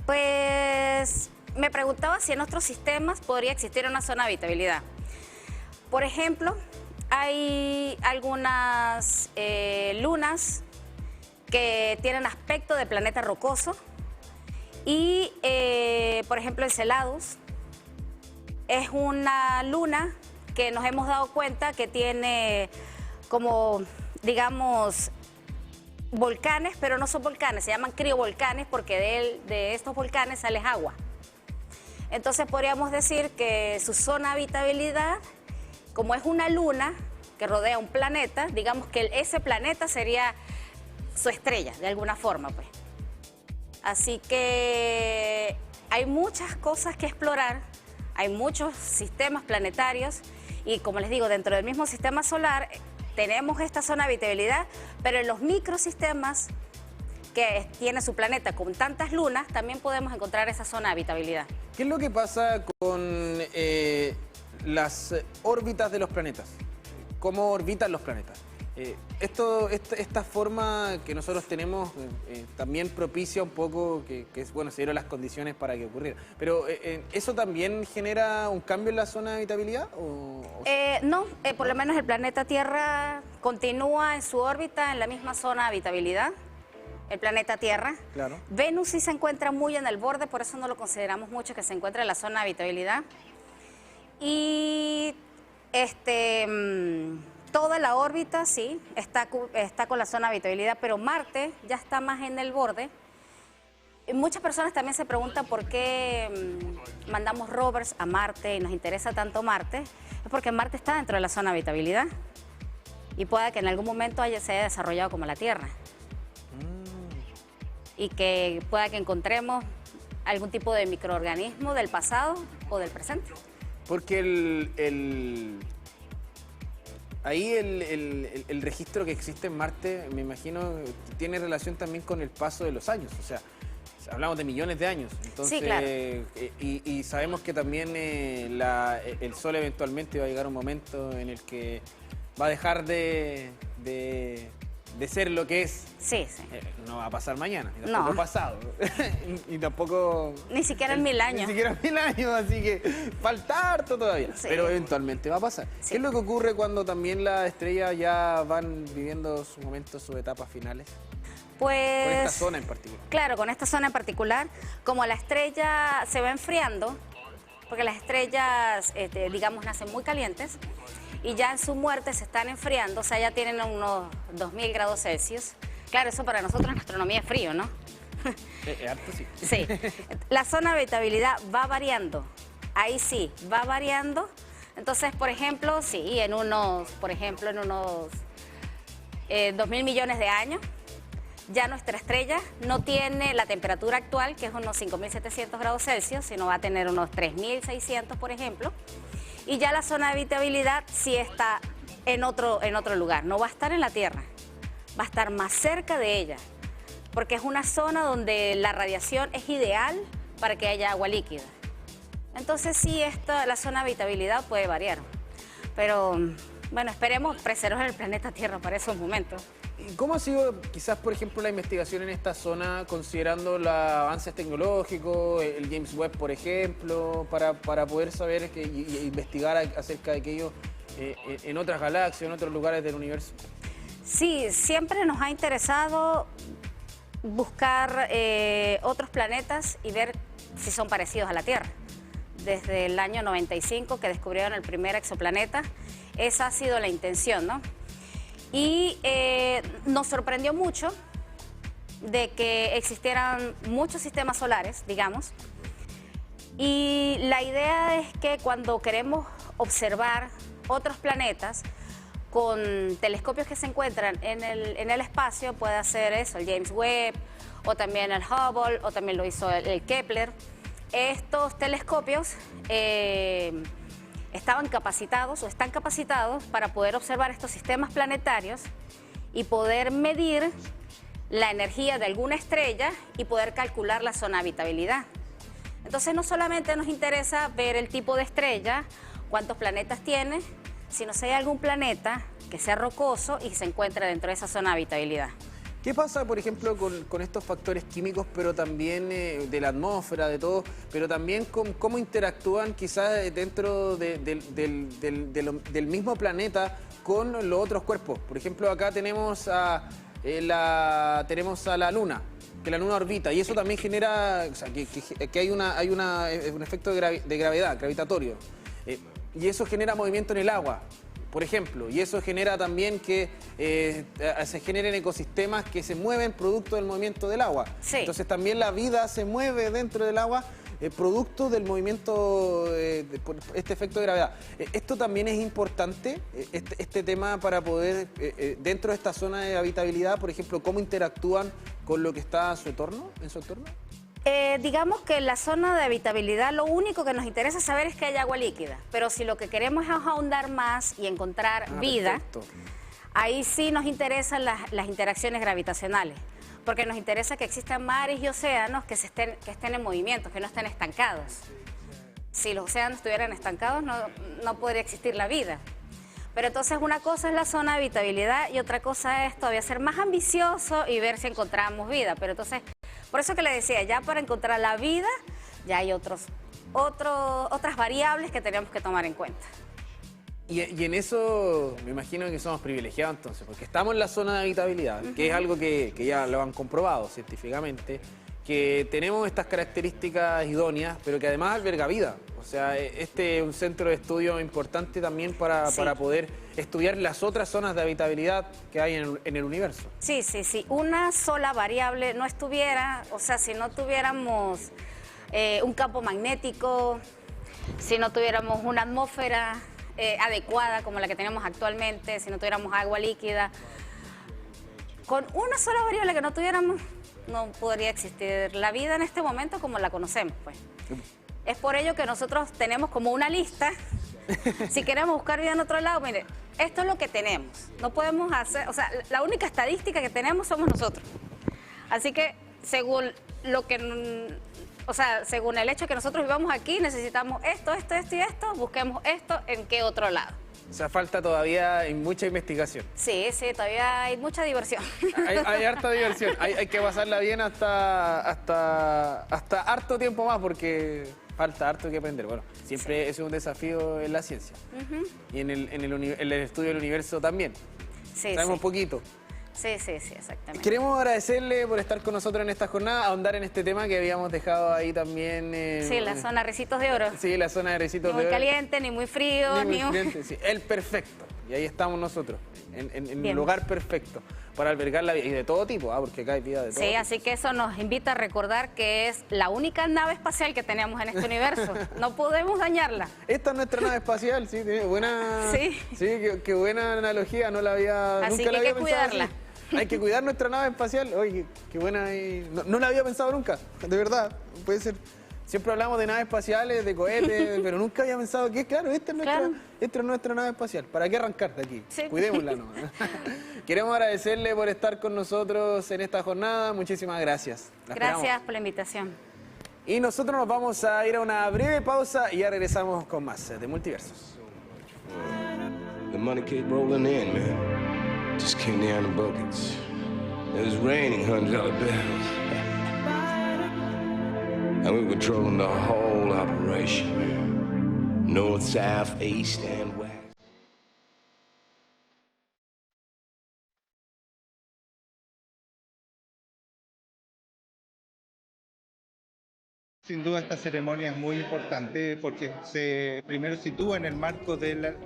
pues me preguntaba si en otros sistemas podría existir una zona de habitabilidad. Por ejemplo, hay algunas lunas que tienen aspecto de planeta rocoso y, por ejemplo, Enceladus es una luna que nos hemos dado cuenta que tiene como, digamos, volcanes, pero no son volcanes, se llaman criovolcanes porque de estos volcanes sale agua. Entonces podríamos decir que su zona de habitabilidad, como es una luna que rodea un planeta, digamos que ese planeta sería su estrella, de alguna forma, pues. Así que hay muchas cosas que explorar, hay muchos sistemas planetarios y, como les digo, dentro del mismo sistema solar tenemos esta zona de habitabilidad, pero en los microsistemas que tiene su planeta con tantas lunas, también podemos encontrar esa zona de habitabilidad. ¿Qué es lo que pasa con las órbitas de los planetas? ¿Cómo orbitan los planetas? Esta forma que nosotros tenemos también propicia un poco que bueno, se dieron las condiciones para que ocurriera. Pero ¿eso también genera un cambio en la zona de habitabilidad? No, por lo menos el planeta Tierra continúa en su órbita en la misma zona de habitabilidad. El planeta Tierra. Claro. Venus sí se encuentra muy en el borde, por eso no lo consideramos mucho que se encuentra en la zona de habitabilidad. Y toda la órbita sí está con la zona de habitabilidad, pero Marte ya está más en el borde. Y muchas personas también se preguntan por qué mandamos rovers a Marte y nos interesa tanto Marte. Es porque Marte está dentro de la zona de habitabilidad y pueda que en algún momento se haya desarrollado como la Tierra. Y que pueda que encontremos algún tipo de microorganismo del pasado o del presente. Porque ahí el registro que existe en Marte, me imagino, tiene relación también con el paso de los años. O sea, hablamos de millones de años. Entonces, sí, claro. Y sabemos que también el Sol eventualmente va a llegar un momento en el que va a dejar de ser lo que es. Sí, sí. No va a pasar mañana, ni tampoco pasado. Y tampoco... Ni siquiera en 1000 años. Ni siquiera en 1000 años, así que falta harto todavía. Sí. Pero eventualmente va a pasar. Sí. ¿Qué es lo que ocurre cuando también las estrellas ya van viviendo sus momentos, sus etapas finales? Pues... Con esta zona en particular. Claro, con esta zona en particular, como la estrella se va enfriando, porque las estrellas, digamos, nacen muy calientes, y ya en su muerte se están enfriando, o sea, ya tienen unos 2000 grados Celsius. Claro, eso para nosotros en astronomía es frío, ¿no? Harto sí. Sí. La zona de habitabilidad va variando. Ahí sí, va variando. Entonces, por ejemplo, sí, en unos 2.000 millones de años, ya nuestra estrella no tiene la temperatura actual, que es unos 5.700 grados Celsius, sino va a tener unos 3.600, por ejemplo. Y ya la zona de habitabilidad sí está en otro lugar, no va a estar en la Tierra, va a estar más cerca de ella, porque es una zona donde la radiación es ideal para que haya agua líquida. Entonces sí, la zona de habitabilidad puede variar, pero bueno, esperemos preservar el planeta Tierra para esos momentos. ¿Cómo ha sido quizás, por ejemplo, la investigación en esta zona, considerando los avances tecnológicos, el James Webb, por ejemplo, para poder saber y investigar acerca de aquello en otras galaxias, en otros lugares del universo? Sí, siempre nos ha interesado buscar otros planetas y ver si son parecidos a la Tierra. Desde el año 95 que descubrieron el primer exoplaneta, esa ha sido la intención, ¿no? Y nos sorprendió mucho de que existieran muchos sistemas solares, digamos. Y la idea es que cuando queremos observar otros planetas con telescopios que se encuentran en el espacio, puede hacer eso, el James Webb, o también el Hubble, o también lo hizo el Kepler. Estos telescopios estaban capacitados o están capacitados para poder observar estos sistemas planetarios y poder medir la energía de alguna estrella y poder calcular la zona de habitabilidad. Entonces no solamente nos interesa ver el tipo de estrella, cuántos planetas tiene, sino si hay algún planeta que sea rocoso y se encuentre dentro de esa zona de habitabilidad. ¿Qué pasa, por ejemplo, con estos factores químicos, pero también de la atmósfera, de todo, pero también con cómo interactúan quizás dentro del mismo planeta con los otros cuerpos? Por ejemplo, acá tenemos a la Luna, que la Luna orbita, y eso también genera, o sea, que hay un efecto de gravedad, gravitatorio, y eso genera movimiento en el agua, por ejemplo, y eso genera también que se generen ecosistemas que se mueven producto del movimiento del agua. Sí. Entonces también la vida se mueve dentro del agua producto del movimiento, por este efecto de gravedad. Esto también es importante, este tema para poder, dentro de esta zona de habitabilidad, por ejemplo, cómo interactúan con lo que está en su entorno. Digamos que en la zona de habitabilidad lo único que nos interesa saber es que hay agua líquida, pero si lo que queremos es ahondar más y encontrar vida, perfecto. Ahí sí nos interesan las interacciones gravitacionales, porque nos interesa que existan mares y océanos que estén en movimiento, que no estén estancados. Si los océanos estuvieran estancados no podría existir la vida. Pero entonces una cosa es la zona de habitabilidad y otra cosa es todavía ser más ambicioso y ver si encontramos vida. Pero entonces, por eso que le decía, ya para encontrar la vida, ya hay otras variables que tenemos que tomar en cuenta. Y en eso me imagino que somos privilegiados entonces, porque estamos en la zona de habitabilidad, que es algo que ya lo han comprobado científicamente, que tenemos estas características idóneas, pero que además alberga vida. O sea, este es un centro de estudio importante también para poder estudiar las otras zonas de habitabilidad que hay en el universo. Sí. Una sola variable no estuviera, o sea, si no tuviéramos un campo magnético, si no tuviéramos una atmósfera adecuada como la que tenemos actualmente, si no tuviéramos agua líquida, con una sola variable que no tuviéramos, no podría existir la vida en este momento como la conocemos, pues. Es por ello que nosotros tenemos como una lista. Si queremos buscar vida en otro lado, mire, esto es lo que tenemos. No podemos hacer, o sea, la única estadística que tenemos somos nosotros. Así que según según el hecho de que nosotros vivamos aquí, necesitamos esto y esto, busquemos esto en qué otro lado. O sea, falta todavía mucha investigación. Sí, todavía hay mucha diversión. Hay harta diversión. Hay que pasarla bien hasta harto tiempo más porque falta harto que aprender. Bueno, siempre es un desafío en la ciencia. Y en el estudio del universo también. Sabemos poquito. Sí, exactamente. Queremos agradecerle por estar con nosotros en esta jornada, ahondar en este tema que habíamos dejado ahí también. La zona de Ricitos de Oro. Sí, la zona de Ricitos de Oro. Ni muy caliente, ni muy frío. Ni muy caliente, sí. El perfecto. Y ahí estamos nosotros, en el lugar perfecto para albergar la vida. Y de todo tipo, porque acá hay vida de todo tipo. Sí, así que eso nos invita a recordar que es la única nave espacial que tenemos en este universo. No podemos dañarla. Esta es nuestra nave espacial, sí, tiene buena... Sí. Sí, qué buena analogía, nunca la había así que hay que cuidarla. Así. Hay que cuidar nuestra nave espacial. Oye, qué buena. No la había pensado nunca, de verdad. Puede ser. Siempre hablamos de naves espaciales, de cohetes, pero nunca había pensado que, claro, esta es nuestra nave espacial. ¿Para qué arrancar de aquí? Sí. Cuidémosla, ¿no? Queremos agradecerle por estar con nosotros en esta jornada. Muchísimas gracias. Gracias por la invitación. Y nosotros nos vamos a ir a una breve pausa y ya regresamos con más de Multiversos. The money keep rolling in, man. Just came down in buckets. It was raining $100 bills. And we were controlling the whole operation. North, south, east, and west. Sin duda esta ceremonia es muy importante porque se primero sitúa en el marco del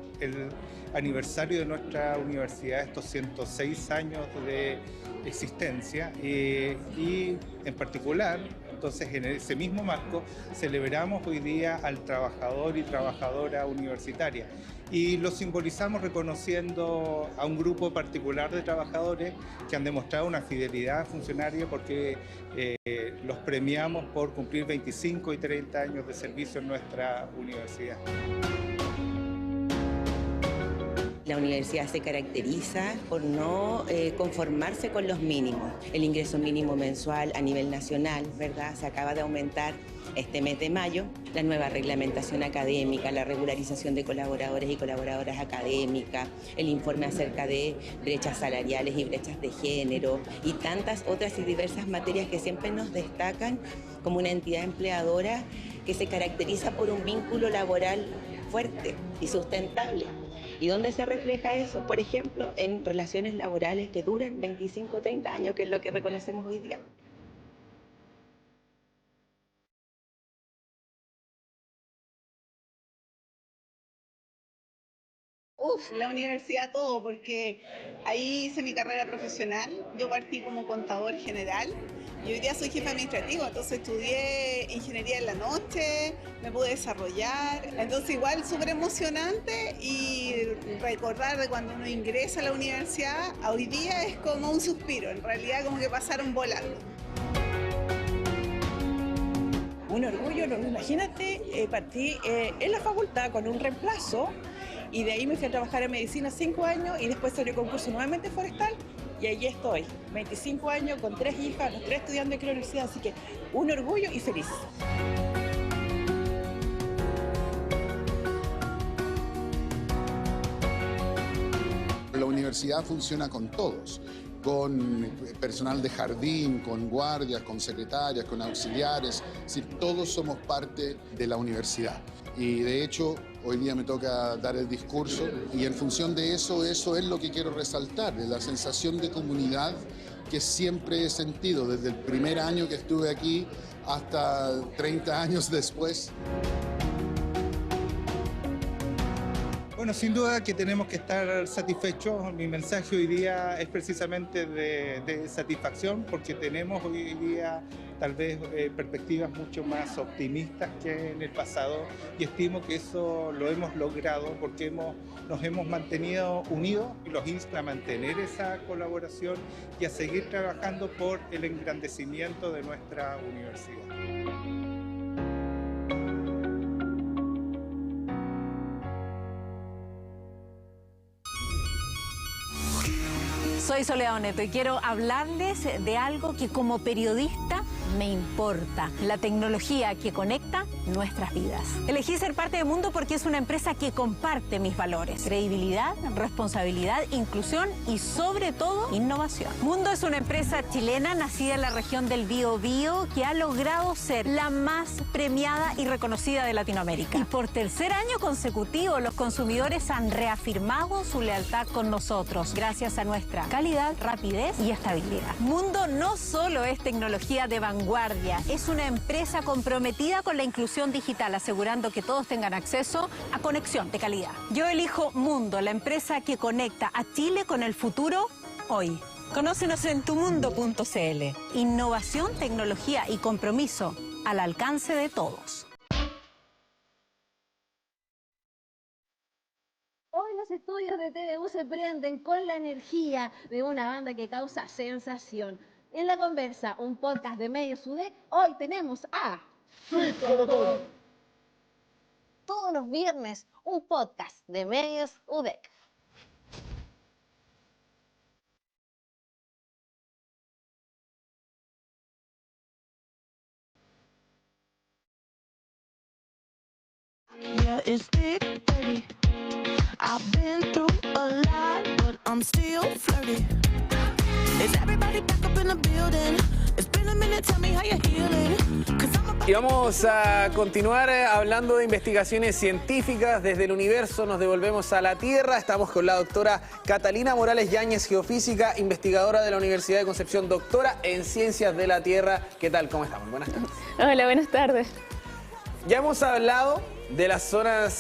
aniversario de nuestra universidad, estos 106 años de existencia y en particular Entonces, en ese mismo marco, celebramos hoy día al trabajador y trabajadora universitaria y lo simbolizamos reconociendo a un grupo particular de trabajadores que han demostrado una fidelidad funcionaria porque los premiamos por cumplir 25 y 30 años de servicio en nuestra universidad. La universidad se caracteriza por no conformarse con los mínimos. El ingreso mínimo mensual a nivel nacional, ¿verdad? Se acaba de aumentar este mes de mayo. La nueva reglamentación académica, la regularización de colaboradores y colaboradoras académicas, el informe acerca de brechas salariales y brechas de género y tantas otras y diversas materias que siempre nos destacan como una entidad empleadora que se caracteriza por un vínculo laboral fuerte y sustentable. ¿Y dónde se refleja eso? Por ejemplo, en relaciones laborales que duran 25 o 30 años, que es lo que reconocemos hoy día. La universidad todo, porque ahí hice mi carrera profesional. Yo partí como contador general y hoy día soy jefe administrativo, entonces estudié ingeniería en la noche, me pude desarrollar, entonces igual súper emocionante y recordar de cuando uno ingresa a la universidad, a hoy día es como un suspiro, en realidad como que pasaron volando. Un orgullo, imagínate, partí en la facultad con un reemplazo y de ahí me fui a trabajar en medicina 5 años y después salió concurso nuevamente forestal y allí estoy, 25 años con 3 hijas, los 3 estudiando aquí en la universidad, así que un orgullo y feliz. La universidad funciona con todos, con personal de jardín, con guardias, con secretarias, con auxiliares, es decir, todos somos parte de la universidad. Y de hecho, hoy día me toca dar el discurso y en función de eso es lo que quiero resaltar, de la sensación de comunidad que siempre he sentido desde el primer año que estuve aquí hasta 30 años después. Bueno, sin duda que tenemos que estar satisfechos. Mi mensaje hoy día es precisamente de satisfacción porque tenemos hoy día tal vez perspectivas mucho más optimistas que en el pasado y estimo que eso lo hemos logrado porque nos hemos mantenido unidos y los insto a mantener esa colaboración y a seguir trabajando por el engrandecimiento de nuestra universidad. Soy Soledad Oneto y quiero hablarles de algo que como periodista me importa, la tecnología que conecta nuestras vidas. Elegí ser parte de Mundo porque es una empresa que comparte mis valores, credibilidad, responsabilidad, inclusión y sobre todo innovación. Mundo es una empresa chilena nacida en la región del Biobío que ha logrado ser la más premiada y reconocida de Latinoamérica. Y por tercer año consecutivo los consumidores han reafirmado su lealtad con nosotros gracias a nuestra calidad, rapidez y estabilidad. Mundo no solo es tecnología de vanguardia, es una empresa comprometida con la inclusión digital, asegurando que todos tengan acceso a conexión de calidad. Yo elijo Mundo, la empresa que conecta a Chile con el futuro hoy. Conócenos en tumundo.cl. Innovación, tecnología y compromiso al alcance de todos. Hoy los estudios de TVU se prenden con la energía de una banda que causa sensación. En La Conversa, un podcast de Medios UDEC, hoy tenemos a... Todos los viernes, un podcast de Medios UDEC. Yeah, it's big 30. I've been through a lot, but I'm still flirty. Is everybody back up in the building? It's been a minute, tell me how you're healing. Y vamos a continuar hablando de investigaciones científicas. Desde el universo nos devolvemos a la Tierra. Estamos con la doctora Catalina Morales Yáñez, geofísica, investigadora de la Universidad de Concepción, doctora en Ciencias de la Tierra. ¿Qué tal? ¿Cómo estamos? Buenas tardes. Hola, buenas tardes. Ya hemos hablado de las zonas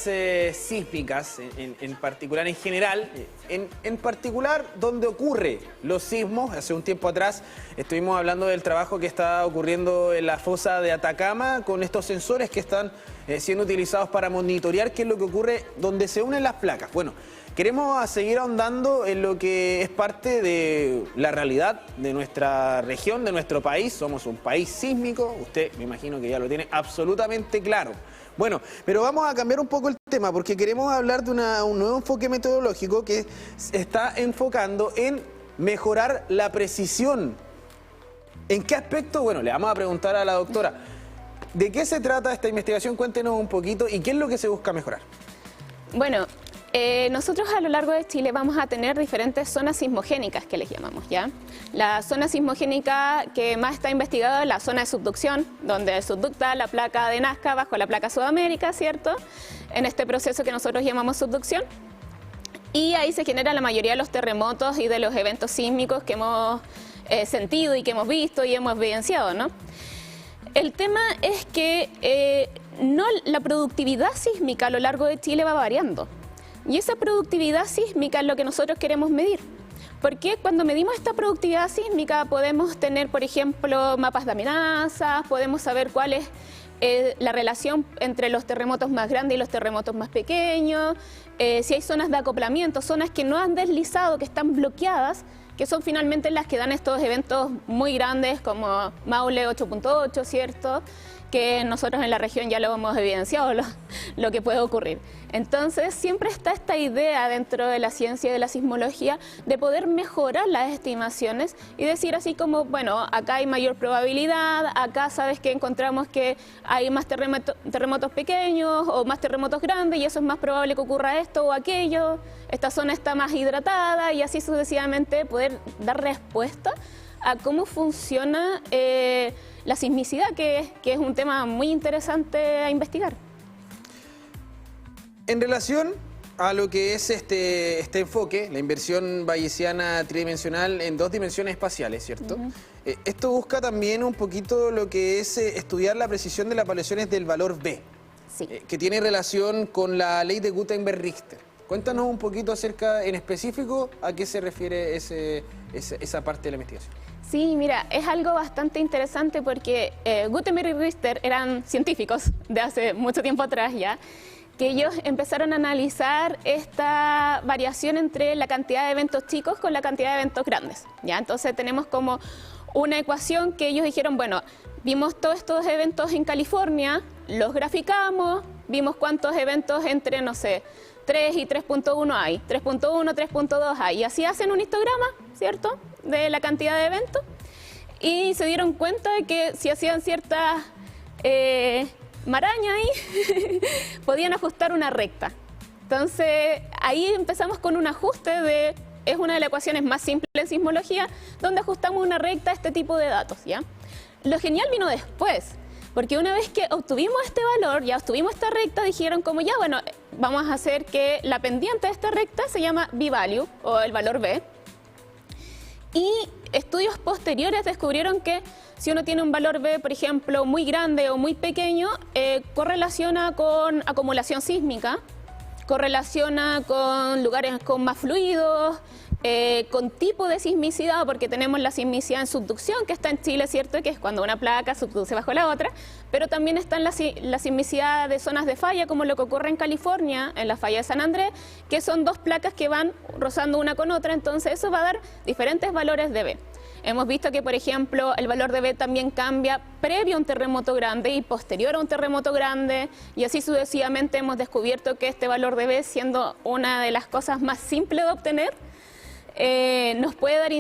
sísmicas, en particular, en general. en particular donde ocurre los sismos. Hace un tiempo atrás estuvimos hablando del trabajo que está ocurriendo en la fosa de Atacama con estos sensores que están siendo utilizados para monitorear qué es lo que ocurre donde se unen las placas. Bueno, queremos seguir ahondando en lo que es parte de la realidad de nuestra región, de nuestro país. Somos un país sísmico, usted me imagino que ya lo tiene absolutamente claro. Bueno, pero vamos a cambiar un poco el tema porque queremos hablar de un nuevo enfoque metodológico que se está enfocando en mejorar la precisión. ¿En qué aspecto? Bueno, le vamos a preguntar a la doctora. ¿De qué se trata esta investigación? Cuéntenos un poquito y qué es lo que se busca mejorar. Bueno, nosotros a lo largo de Chile vamos a tener diferentes zonas sismogénicas que les llamamos, ¿ya? La zona sismogénica que más está investigada es la zona de subducción, donde subducta la placa de Nazca bajo la placa Sudamérica, ¿cierto? En este proceso que nosotros llamamos subducción. Y ahí se genera la mayoría de los terremotos y de los eventos sísmicos que hemos sentido y que hemos visto y hemos evidenciado, ¿no? El tema es que la productividad sísmica a lo largo de Chile va variando. Y esa productividad sísmica es lo que nosotros queremos medir. Porque cuando medimos esta productividad sísmica podemos tener, por ejemplo, mapas de amenazas, podemos saber cuál es la relación entre los terremotos más grandes y los terremotos más pequeños, si hay zonas de acoplamiento, zonas que no han deslizado, que están bloqueadas, que son finalmente las que dan estos eventos muy grandes como Maule 8.8, ¿cierto?, que nosotros en la región ya lo hemos evidenciado, lo que puede ocurrir. Entonces, siempre está esta idea dentro de la ciencia y de la sismología de poder mejorar las estimaciones y decir así como, bueno, acá hay mayor probabilidad, acá sabes que encontramos que hay más terremotos pequeños o más terremotos grandes y eso es más probable que ocurra esto o aquello, esta zona está más hidratada y así sucesivamente poder dar respuesta a cómo funciona la sismicidad, que es un tema muy interesante a investigar. En relación a lo que es este enfoque, la inversión bayesiana tridimensional en 2 dimensiones espaciales, ¿cierto? Esto busca también un poquito lo que es estudiar la precisión de las evaluaciones del valor B, que tiene relación con la ley de Gutenberg-Richter. Cuéntanos un poquito acerca, en específico, a qué se refiere esa parte de la investigación. Sí, mira, es algo bastante interesante porque Gutenberg y Richter eran científicos de hace mucho tiempo atrás ya, que ellos empezaron a analizar esta variación entre la cantidad de eventos chicos con la cantidad de eventos grandes, ¿ya? Entonces tenemos como una ecuación que ellos dijeron, bueno, vimos todos estos eventos en California, los graficamos, vimos cuántos eventos entre, no sé, 3 y 3.1 hay, 3.1, 3.2 hay, y así hacen un histograma, ¿cierto?, de la cantidad de eventos, y se dieron cuenta de que si hacían ciertas marañas ahí, podían ajustar una recta. Entonces, ahí empezamos con un ajuste es una de las ecuaciones más simples en sismología, donde ajustamos una recta a este tipo de datos, ¿ya? Lo genial vino después, porque una vez que obtuvimos este valor, ya obtuvimos esta recta, dijeron como ya, bueno, vamos a hacer que la pendiente de esta recta se llama B-value, o el valor B. Y estudios posteriores descubrieron que si uno tiene un valor B, por ejemplo, muy grande o muy pequeño, correlaciona con acumulación sísmica, correlaciona con lugares con más fluidos, con tipo de sismicidad, porque tenemos la sismicidad en subducción, que está en Chile, ¿cierto?, que es cuando una placa subduce bajo la otra, pero también está en la sismicidad de zonas de falla, como lo que ocurre en California, en la falla de San Andrés, que son 2 placas que van rozando una con otra, entonces eso va a dar diferentes valores de B. Hemos visto que, por ejemplo, el valor de B también cambia previo a un terremoto grande y posterior a un terremoto grande, y así sucesivamente hemos descubierto que este valor de B, siendo una de las cosas más simples de obtener, nos puede dar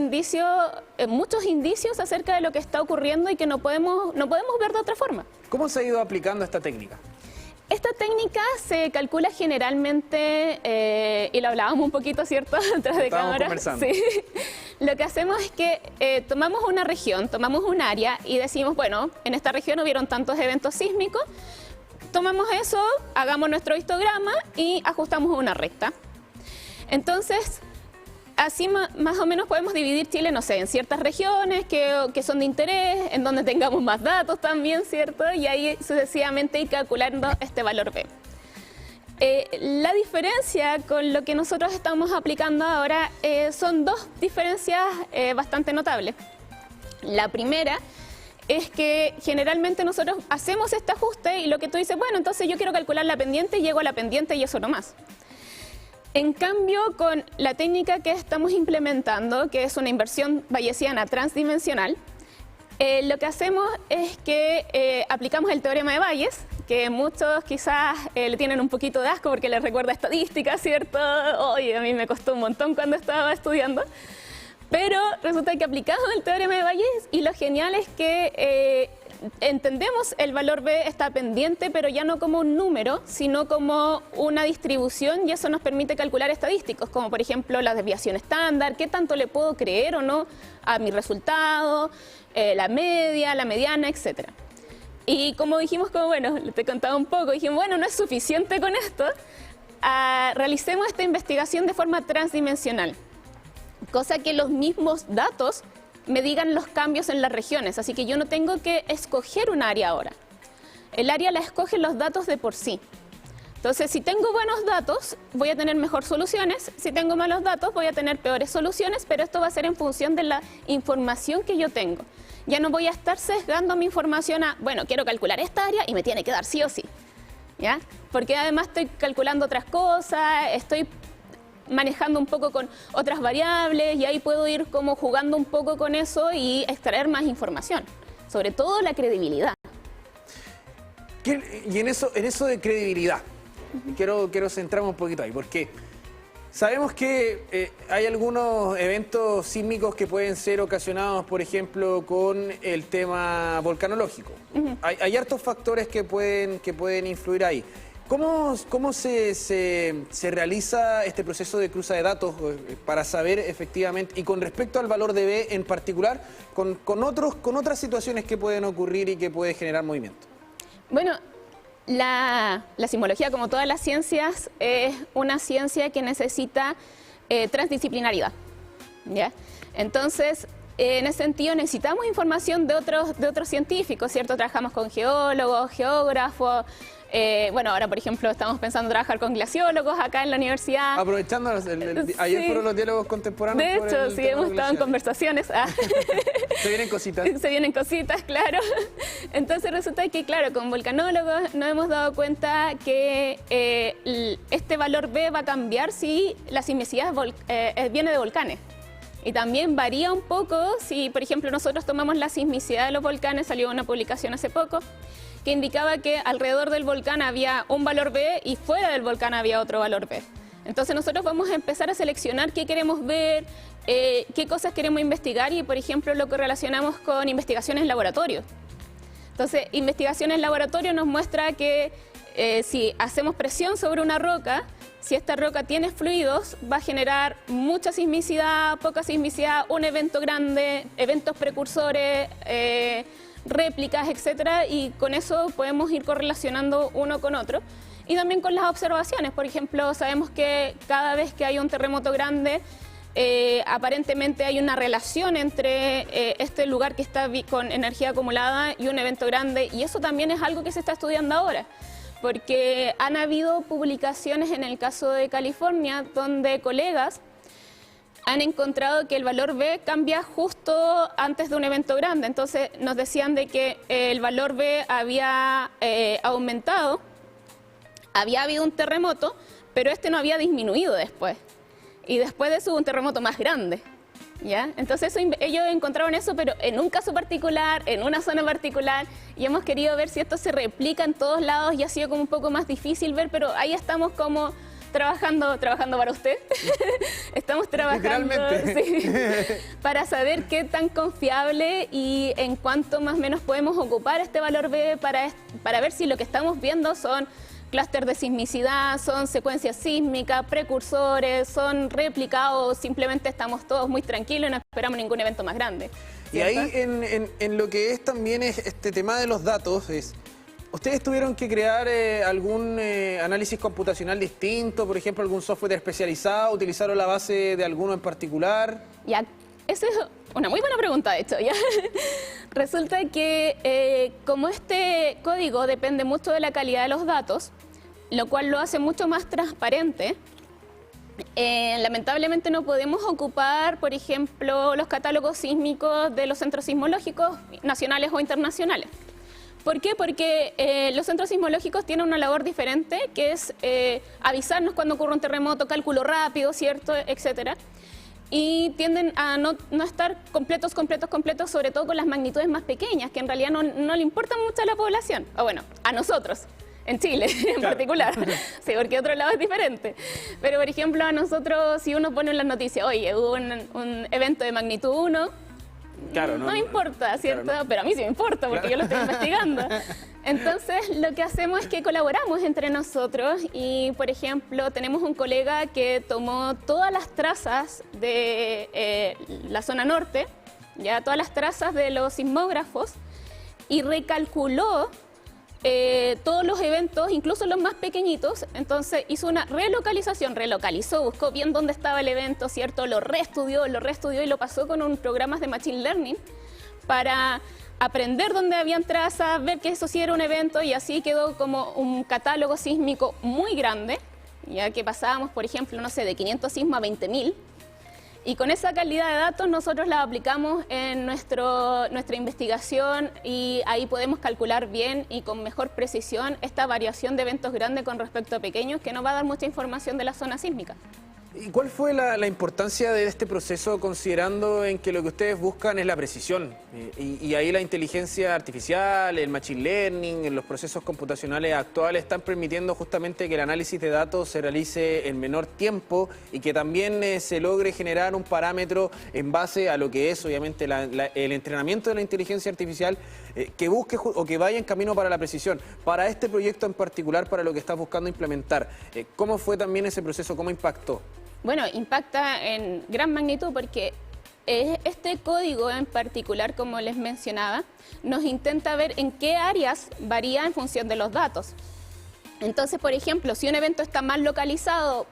muchos indicios acerca de lo que está ocurriendo y que no podemos ver de otra forma. ¿Cómo se ha ido aplicando esta técnica? Esta técnica se calcula generalmente, y lo hablábamos un poquito, ¿cierto?, detrás de cámara. Sí. Lo que hacemos es que tomamos una región, tomamos un área y decimos, bueno, en esta región hubieron tantos eventos sísmicos, tomamos eso, hagamos nuestro histograma y ajustamos una recta. Entonces, así más o menos podemos dividir Chile, no sé, en ciertas regiones que son de interés, en donde tengamos más datos también, ¿cierto? Y ahí sucesivamente ir calculando este valor B. La diferencia con lo que nosotros estamos aplicando ahora son dos diferencias bastante notables. La primera es que generalmente nosotros hacemos este ajuste y lo que tú dices, bueno, entonces yo quiero calcular la pendiente, llego a la pendiente y eso no más. En cambio, con la técnica que estamos implementando, que es una inversión bayesiana transdimensional, lo que hacemos es que aplicamos el teorema de Bayes, que muchos quizás le tienen un poquito de asco porque les recuerda estadística, ¿cierto? Oye, a mí me costó un montón cuando estaba estudiando. Pero resulta que aplicamos el teorema de Bayes y lo genial es que entendemos el valor B está pendiente, pero ya no como un número, sino como una distribución, y eso nos permite calcular estadísticos, como por ejemplo la desviación estándar, qué tanto le puedo creer o no a mi resultado, la media, la mediana, etc. Y como dijimos, como bueno, te contaba un poco, dijimos, bueno, no es suficiente con esto, realicemos esta investigación de forma transdimensional, cosa que los mismos datos me digan los cambios en las regiones, así que yo no tengo que escoger un área ahora. El área la escogen los datos de por sí. Entonces, si tengo buenos datos, voy a tener mejor soluciones. Si tengo malos datos, voy a tener peores soluciones, pero esto va a ser en función de la información que yo tengo. Ya no voy a estar sesgando mi información a, bueno, quiero calcular esta área y me tiene que dar sí o sí, ¿ya? Porque además estoy calculando otras cosas, estoy manejando un poco con otras variables y ahí puedo ir como jugando un poco con eso y extraer más información, sobre todo la credibilidad. Y en eso de credibilidad, quiero centrarme un poquito ahí, porque sabemos que hay algunos eventos sísmicos que pueden ser ocasionados, por ejemplo, con el tema volcanológico. Hay hartos factores que pueden influir ahí. ¿Cómo se realiza este proceso de cruza de datos para saber efectivamente, y con respecto al valor de B en particular, con otras situaciones que pueden ocurrir y que puede generar movimiento? Bueno, la sismología, como todas las ciencias, es una ciencia que necesita transdisciplinaridad, ¿ya? Entonces, en ese sentido necesitamos información de otros científicos, ¿cierto? Trabajamos con geólogos, geógrafos. Bueno, ahora por ejemplo estamos pensando en trabajar con glaciólogos acá en la universidad. Aprovechando, ayer fueron los diálogos contemporáneos. De hecho, sí, hemos estado en conversaciones. Se vienen cositas. Se vienen cositas, claro. Entonces resulta que, claro, con volcanólogos nos hemos dado cuenta que este valor B va a cambiar si la sismicidad viene de volcanes. Y también varía un poco si, por ejemplo, nosotros tomamos la sismicidad de los volcanes, salió una publicación hace poco, que indicaba que alrededor del volcán había un valor B y fuera del volcán había otro valor B. Entonces nosotros vamos a empezar a seleccionar qué queremos ver, qué cosas queremos investigar y, por ejemplo, lo que relacionamos con investigaciones en laboratorio. Entonces, investigaciones en laboratorio nos muestra que si hacemos presión sobre una roca, si esta roca tiene fluidos, va a generar mucha sismicidad, poca sismicidad, un evento grande, eventos precursores, réplicas, etcétera, y con eso podemos ir correlacionando uno con otro. Y también con las observaciones, por ejemplo, sabemos que cada vez que hay un terremoto grande, aparentemente hay una relación entre este lugar que está con energía acumulada y un evento grande, y eso también es algo que se está estudiando ahora, porque han habido publicaciones en el caso de California donde colegas han encontrado que el valor B cambia justo antes de un evento grande. Entonces nos decían de que el valor B había aumentado, había habido un terremoto, pero este no había disminuido después. Y después de eso hubo un terremoto más grande, ¿ya? Entonces ellos encontraron eso, pero en un caso particular, en una zona particular, y hemos querido ver si esto se replica en todos lados, y ha sido como un poco más difícil ver, pero ahí estamos como trabajando para usted. Estamos trabajando sí, para saber qué tan confiable y en cuánto más o menos podemos ocupar este valor B para ver si lo que estamos viendo son clúster de sismicidad, son secuencias sísmicas, precursores, son replicados, simplemente estamos todos muy tranquilos y no esperamos ningún evento más grande, ¿cierto? Y ahí en lo que es también este tema de los datos, ¿ustedes tuvieron que crear algún análisis computacional distinto, por ejemplo algún software especializado, utilizaron la base de alguno en particular? Ya, esa es una muy buena pregunta, de hecho, ¿ya? Resulta que como este código depende mucho de la calidad de los datos, lo cual lo hace mucho más transparente. Lamentablemente no podemos ocupar, por ejemplo, los catálogos sísmicos de los centros sismológicos nacionales o internacionales. ¿Por qué? Porque los centros sismológicos tienen una labor diferente, que es avisarnos cuando ocurre un terremoto, cálculo rápido, ¿cierto?, etcétera. Y tienden a no estar completos, sobre todo con las magnitudes más pequeñas, que en realidad no le importan mucho a la población, o bueno, a nosotros, en Chile en particular, sí, porque otro lado es diferente. Pero, por ejemplo, a nosotros, si uno pone en las noticias, oye, hubo un evento de magnitud 1, claro, no importa, ¿cierto? Claro, no. Pero a mí sí me importa, porque yo lo estoy investigando. Entonces, lo que hacemos es que colaboramos entre nosotros y, por ejemplo, tenemos un colega que tomó todas las trazas de la zona norte, ya todas las trazas de los sismógrafos, y recalculó todos los eventos, incluso los más pequeñitos. Entonces hizo una relocalizó, buscó bien dónde estaba el evento, ¿cierto? Lo reestudió y lo pasó con un programa de Machine Learning para aprender dónde habían trazas, ver que eso sí era un evento, y así quedó como un catálogo sísmico muy grande, ya que pasábamos, por ejemplo, no sé, de 500 sismos a 20.000. Y con esa calidad de datos nosotros la aplicamos en nuestra investigación, y ahí podemos calcular bien y con mejor precisión esta variación de eventos grandes con respecto a pequeños, que nos va a dar mucha información de la zona sísmica. ¿Y cuál fue la importancia de este proceso, considerando en que lo que ustedes buscan es la precisión? Y ahí la inteligencia artificial, el machine learning, los procesos computacionales actuales están permitiendo justamente que el análisis de datos se realice en menor tiempo y que también se logre generar un parámetro en base a lo que es obviamente el entrenamiento de la inteligencia artificial, que busque o que vaya en camino para la precisión. Para este proyecto en particular, para lo que estás buscando implementar, ¿cómo fue también ese proceso? ¿Cómo impactó? Bueno, impacta en gran magnitud porque este código en particular, como les mencionaba, nos intenta ver en qué áreas varía en función de los datos. Entonces, por ejemplo, si un evento está mal localizado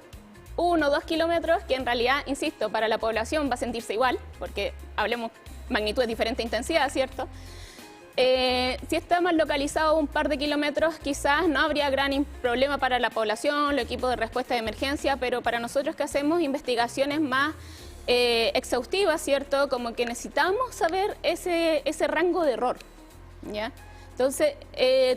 1 o 2 kilómetros, que en realidad, insisto, para la población va a sentirse igual, porque hablemos magnitudes de diferente intensidad, ¿cierto? Si está mal localizado un par de kilómetros, quizás no habría gran problema para la población, los equipos de respuesta de emergencia, pero para nosotros que hacemos investigaciones más exhaustivas, ¿cierto? Como que necesitamos saber ese rango de error, ¿ya? Entonces,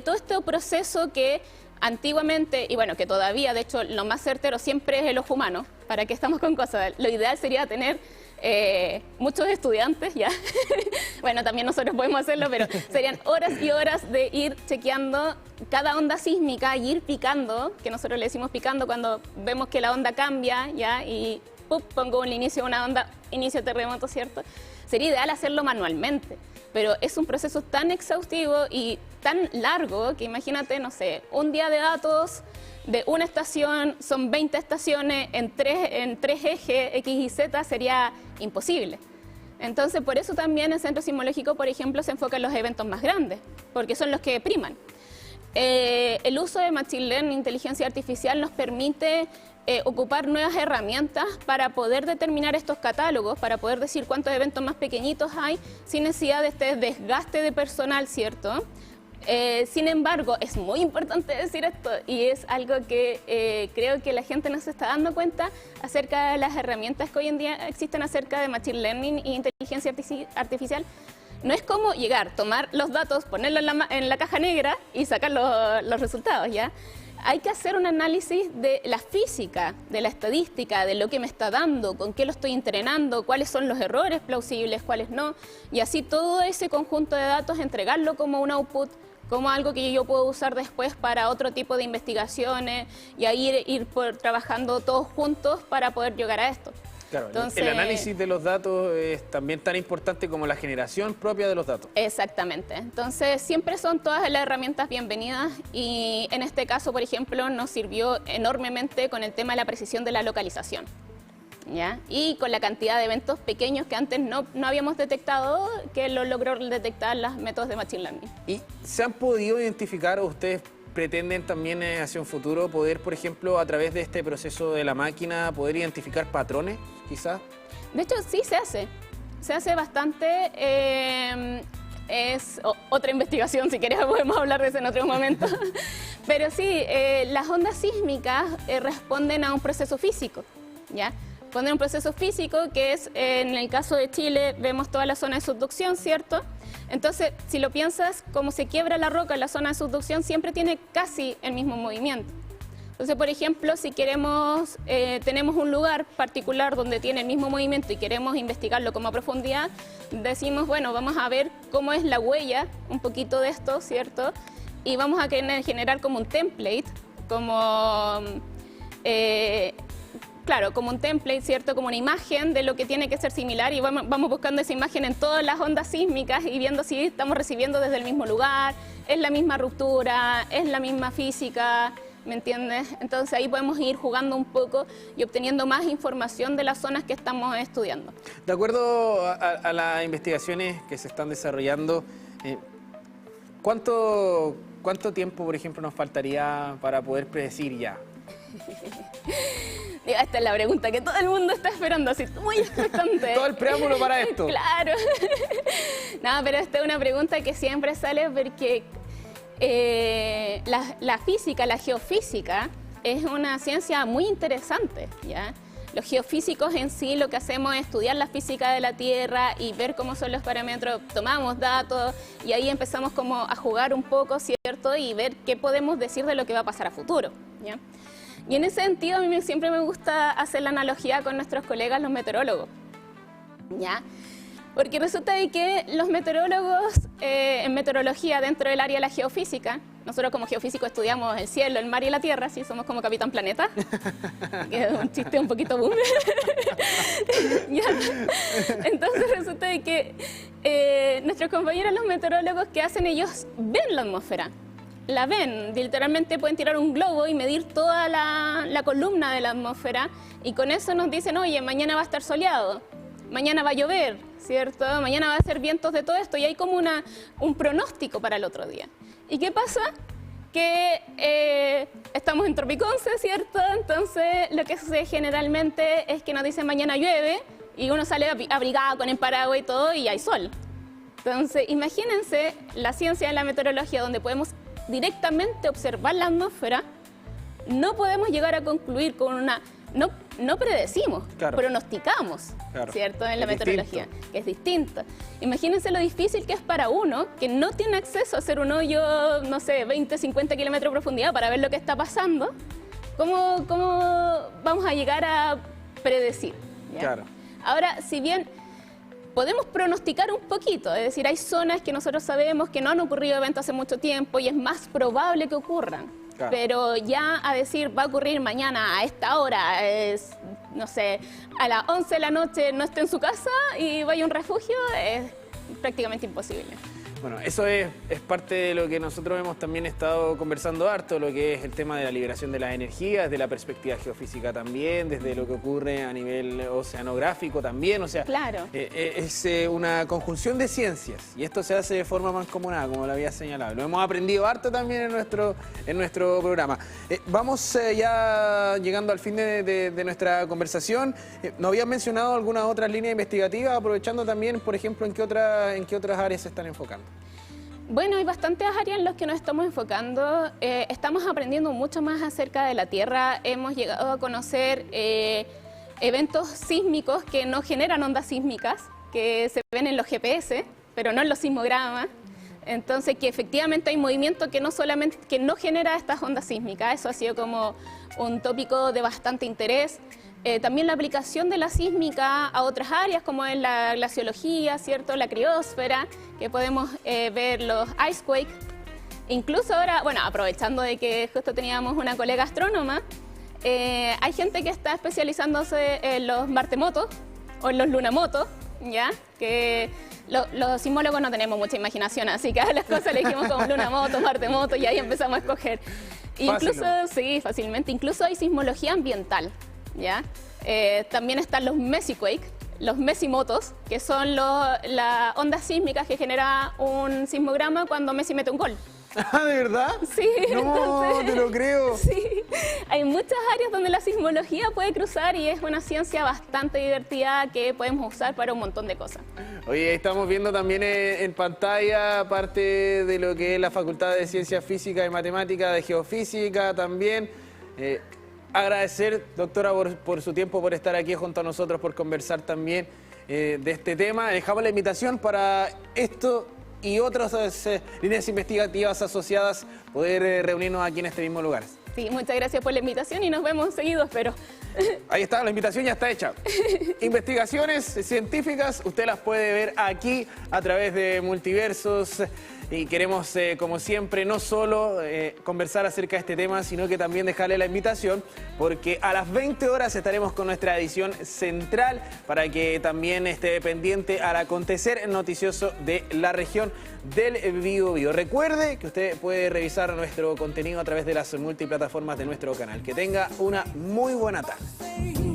todo este proceso que antiguamente, y bueno, que todavía, de hecho, lo más certero siempre es el ojo humano. ¿Para qué estamos con cosas? Lo ideal sería tener muchos estudiantes, ya. Bueno, también nosotros podemos hacerlo, pero serían horas y horas de ir chequeando cada onda sísmica y ir picando, que nosotros le decimos picando cuando vemos que la onda cambia, ya, y pongo un inicio de una onda, inicio de terremoto, ¿cierto? Sería ideal hacerlo manualmente, pero es un proceso tan exhaustivo y tan largo que imagínate, no sé, un día de datos de una estación, son 20 estaciones en tres ejes, X y Z, sería imposible. Entonces, por eso también el Centro Sismológico, por ejemplo, se enfoca en los eventos más grandes, porque son los que priman. El uso de Machine Learning, inteligencia artificial, nos permite ocupar nuevas herramientas para poder determinar estos catálogos, para poder decir cuántos eventos más pequeñitos hay, sin necesidad de este desgaste de personal, ¿cierto? Sin embargo, es muy importante decir esto, y es algo que creo que la gente no se está dando cuenta acerca de las herramientas que hoy en día existen acerca de Machine Learning e inteligencia artificial. No es como llegar, tomar los datos, ponerlos en la caja negra y sacar los resultados, ¿ya? Hay que hacer un análisis de la física, de la estadística, de lo que me está dando, con qué lo estoy entrenando, cuáles son los errores plausibles, cuáles no, y así todo ese conjunto de datos entregarlo como un output, como algo que yo puedo usar después para otro tipo de investigaciones, y ahí ir trabajando todos juntos para poder llegar a esto. Claro, entonces, el análisis de los datos es también tan importante como la generación propia de los datos. Exactamente. Entonces, siempre son todas las herramientas bienvenidas, y en este caso, por ejemplo, nos sirvió enormemente con el tema de la precisión de la localización, ¿ya? Y con la cantidad de eventos pequeños que antes no habíamos detectado, que lo logró detectar los métodos de Machine Learning. ¿Y se han podido identificar, o ustedes pretenden también hacia un futuro poder, por ejemplo, a través de este proceso de la máquina, poder identificar patrones, quizás? De hecho, sí se hace bastante. Es otra investigación, si querés podemos hablar de eso en otro momento. Pero sí, las ondas sísmicas responden a un proceso físico, ¿ya? Responden a un proceso físico que es, en el caso de Chile, vemos toda la zona de subducción, ¿cierto? Entonces, si lo piensas, como se quiebra la roca en la zona de subducción, siempre tiene casi el mismo movimiento. Entonces, por ejemplo, si queremos, tenemos un lugar particular donde tiene el mismo movimiento y queremos investigarlo como a profundidad, decimos, bueno, vamos a ver cómo es la huella, un poquito de esto, ¿cierto? Y vamos a generar como un template, como, claro, como un template, ¿cierto? Como una imagen de lo que tiene que ser similar y vamos buscando esa imagen en todas las ondas sísmicas y viendo si estamos recibiendo desde el mismo lugar, es la misma ruptura, es la misma física, ¿me entiendes? Entonces ahí podemos ir jugando un poco y obteniendo más información de las zonas que estamos estudiando. De acuerdo a las investigaciones que se están desarrollando, ¿cuánto tiempo, por ejemplo, nos faltaría para poder predecir ya? Esta es la pregunta que todo el mundo está esperando, así muy expectante. Todo el preámbulo para esto. Claro. No, pero esta es una pregunta que siempre sale porque la física, la geofísica, es una ciencia muy interesante, ¿ya? Los geofísicos en sí lo que hacemos es estudiar la física de la Tierra y ver cómo son los parámetros, tomamos datos y ahí empezamos como a jugar un poco, ¿cierto? Y ver qué podemos decir de lo que va a pasar a futuro, ¿ya? Y en ese sentido a mí siempre me gusta hacer la analogía con nuestros colegas los meteorólogos, ¿ya? Porque resulta de que los meteorólogos en meteorología dentro del área de la geofísica, nosotros como geofísicos estudiamos el cielo, el mar y la tierra, ¿sí? Somos como Capitán Planeta, que es un chiste un poquito boom. Entonces resulta de que nuestros compañeros los meteorólogos, ¿qué hacen? Ellos ven la atmósfera, la ven, literalmente pueden tirar un globo y medir toda la columna de la atmósfera y con eso nos dicen, oye, mañana va a estar soleado, mañana va a llover, ¿cierto? Mañana va a ser vientos de todo esto y hay como un pronóstico para el otro día. ¿Y qué pasa? Que estamos en Tropiconce, ¿cierto? Entonces lo que sucede generalmente es que nos dicen mañana llueve y uno sale abrigado con el paraguas y todo y hay sol. Entonces imagínense la ciencia de la meteorología donde podemos directamente observar la atmósfera, no podemos llegar a concluir con una... No predecimos, claro, pronosticamos, claro, ¿cierto? En la meteorología, que es distinto. Imagínense lo difícil que es para uno que no tiene acceso a hacer un hoyo, no sé, 20, 50 kilómetros de profundidad para ver lo que está pasando. ¿Cómo vamos a llegar a predecir? ¿Ya? Claro. Ahora, si bien podemos pronosticar un poquito, es decir, hay zonas que nosotros sabemos que no han ocurrido eventos hace mucho tiempo y es más probable que ocurran. Claro. Pero ya a decir va a ocurrir mañana a esta hora, no sé, a las 11 de la noche no esté en su casa y vaya a un refugio, es prácticamente imposible. Bueno, eso es parte de lo que nosotros hemos también estado conversando harto, lo que es el tema de la liberación de las energías, desde la perspectiva geofísica también, desde lo que ocurre a nivel oceanográfico también, o sea, claro, es una conjunción de ciencias y esto se hace de forma mancomunada, como lo había señalado. Lo hemos aprendido harto también en nuestro programa. Vamos ya llegando al fin de nuestra conversación. ¿Nos habían mencionado algunas otras líneas investigativas, aprovechando también, por ejemplo, en qué otras áreas se están enfocando? Bueno, hay bastantes áreas en las que nos estamos enfocando. Estamos aprendiendo mucho más acerca de la Tierra. Hemos llegado a conocer eventos sísmicos que no generan ondas sísmicas, que se ven en los GPS, pero no en los sismogramas. Entonces, que efectivamente hay movimiento que no genera estas ondas sísmicas. Eso ha sido como un tópico de bastante interés. También la aplicación de la sísmica a otras áreas, como en la glaciología, ¿cierto? La criósfera, que podemos ver los icequakes. Incluso ahora, bueno, aprovechando de que justo teníamos una colega astrónoma, hay gente que está especializándose en los martemotos o en los lunamotos, ¿ya? Que los sismólogos no tenemos mucha imaginación, así que a las cosas le dijimos como lunamotos, martemotos, y ahí empezamos a escoger. Incluso, sí, fácilmente. Incluso hay sismología ambiental, ¿ya? También están los mesiquakes, los mesimotos, que son las ondas sísmicas que genera un sismograma cuando Messi mete un gol. ¿Ah, de verdad? Sí. No, entonces, te lo creo. Sí. Hay muchas áreas donde la sismología puede cruzar y es una ciencia bastante divertida que podemos usar para un montón de cosas. Oye, estamos viendo también en pantalla parte de lo que es la Facultad de Ciencias Físicas y Matemáticas, de Geofísica también. Agradecer, doctora, por su tiempo, por estar aquí junto a nosotros, por conversar también de este tema. Dejamos la invitación para esto y otras líneas investigativas asociadas, poder reunirnos aquí en este mismo lugar. Sí, muchas gracias por la invitación y nos vemos seguido, espero. Ahí está, la invitación ya está hecha. Investigaciones científicas, usted las puede ver aquí a través de Multiversos. Y queremos, como siempre, no solo conversar acerca de este tema, sino que también dejarle la invitación, porque a las 20 horas estaremos con nuestra edición central para que también esté pendiente al acontecer noticioso de la región del Biobío. Recuerde que usted puede revisar nuestro contenido a través de las multiplataformas de nuestro canal. Que tenga una muy buena tarde.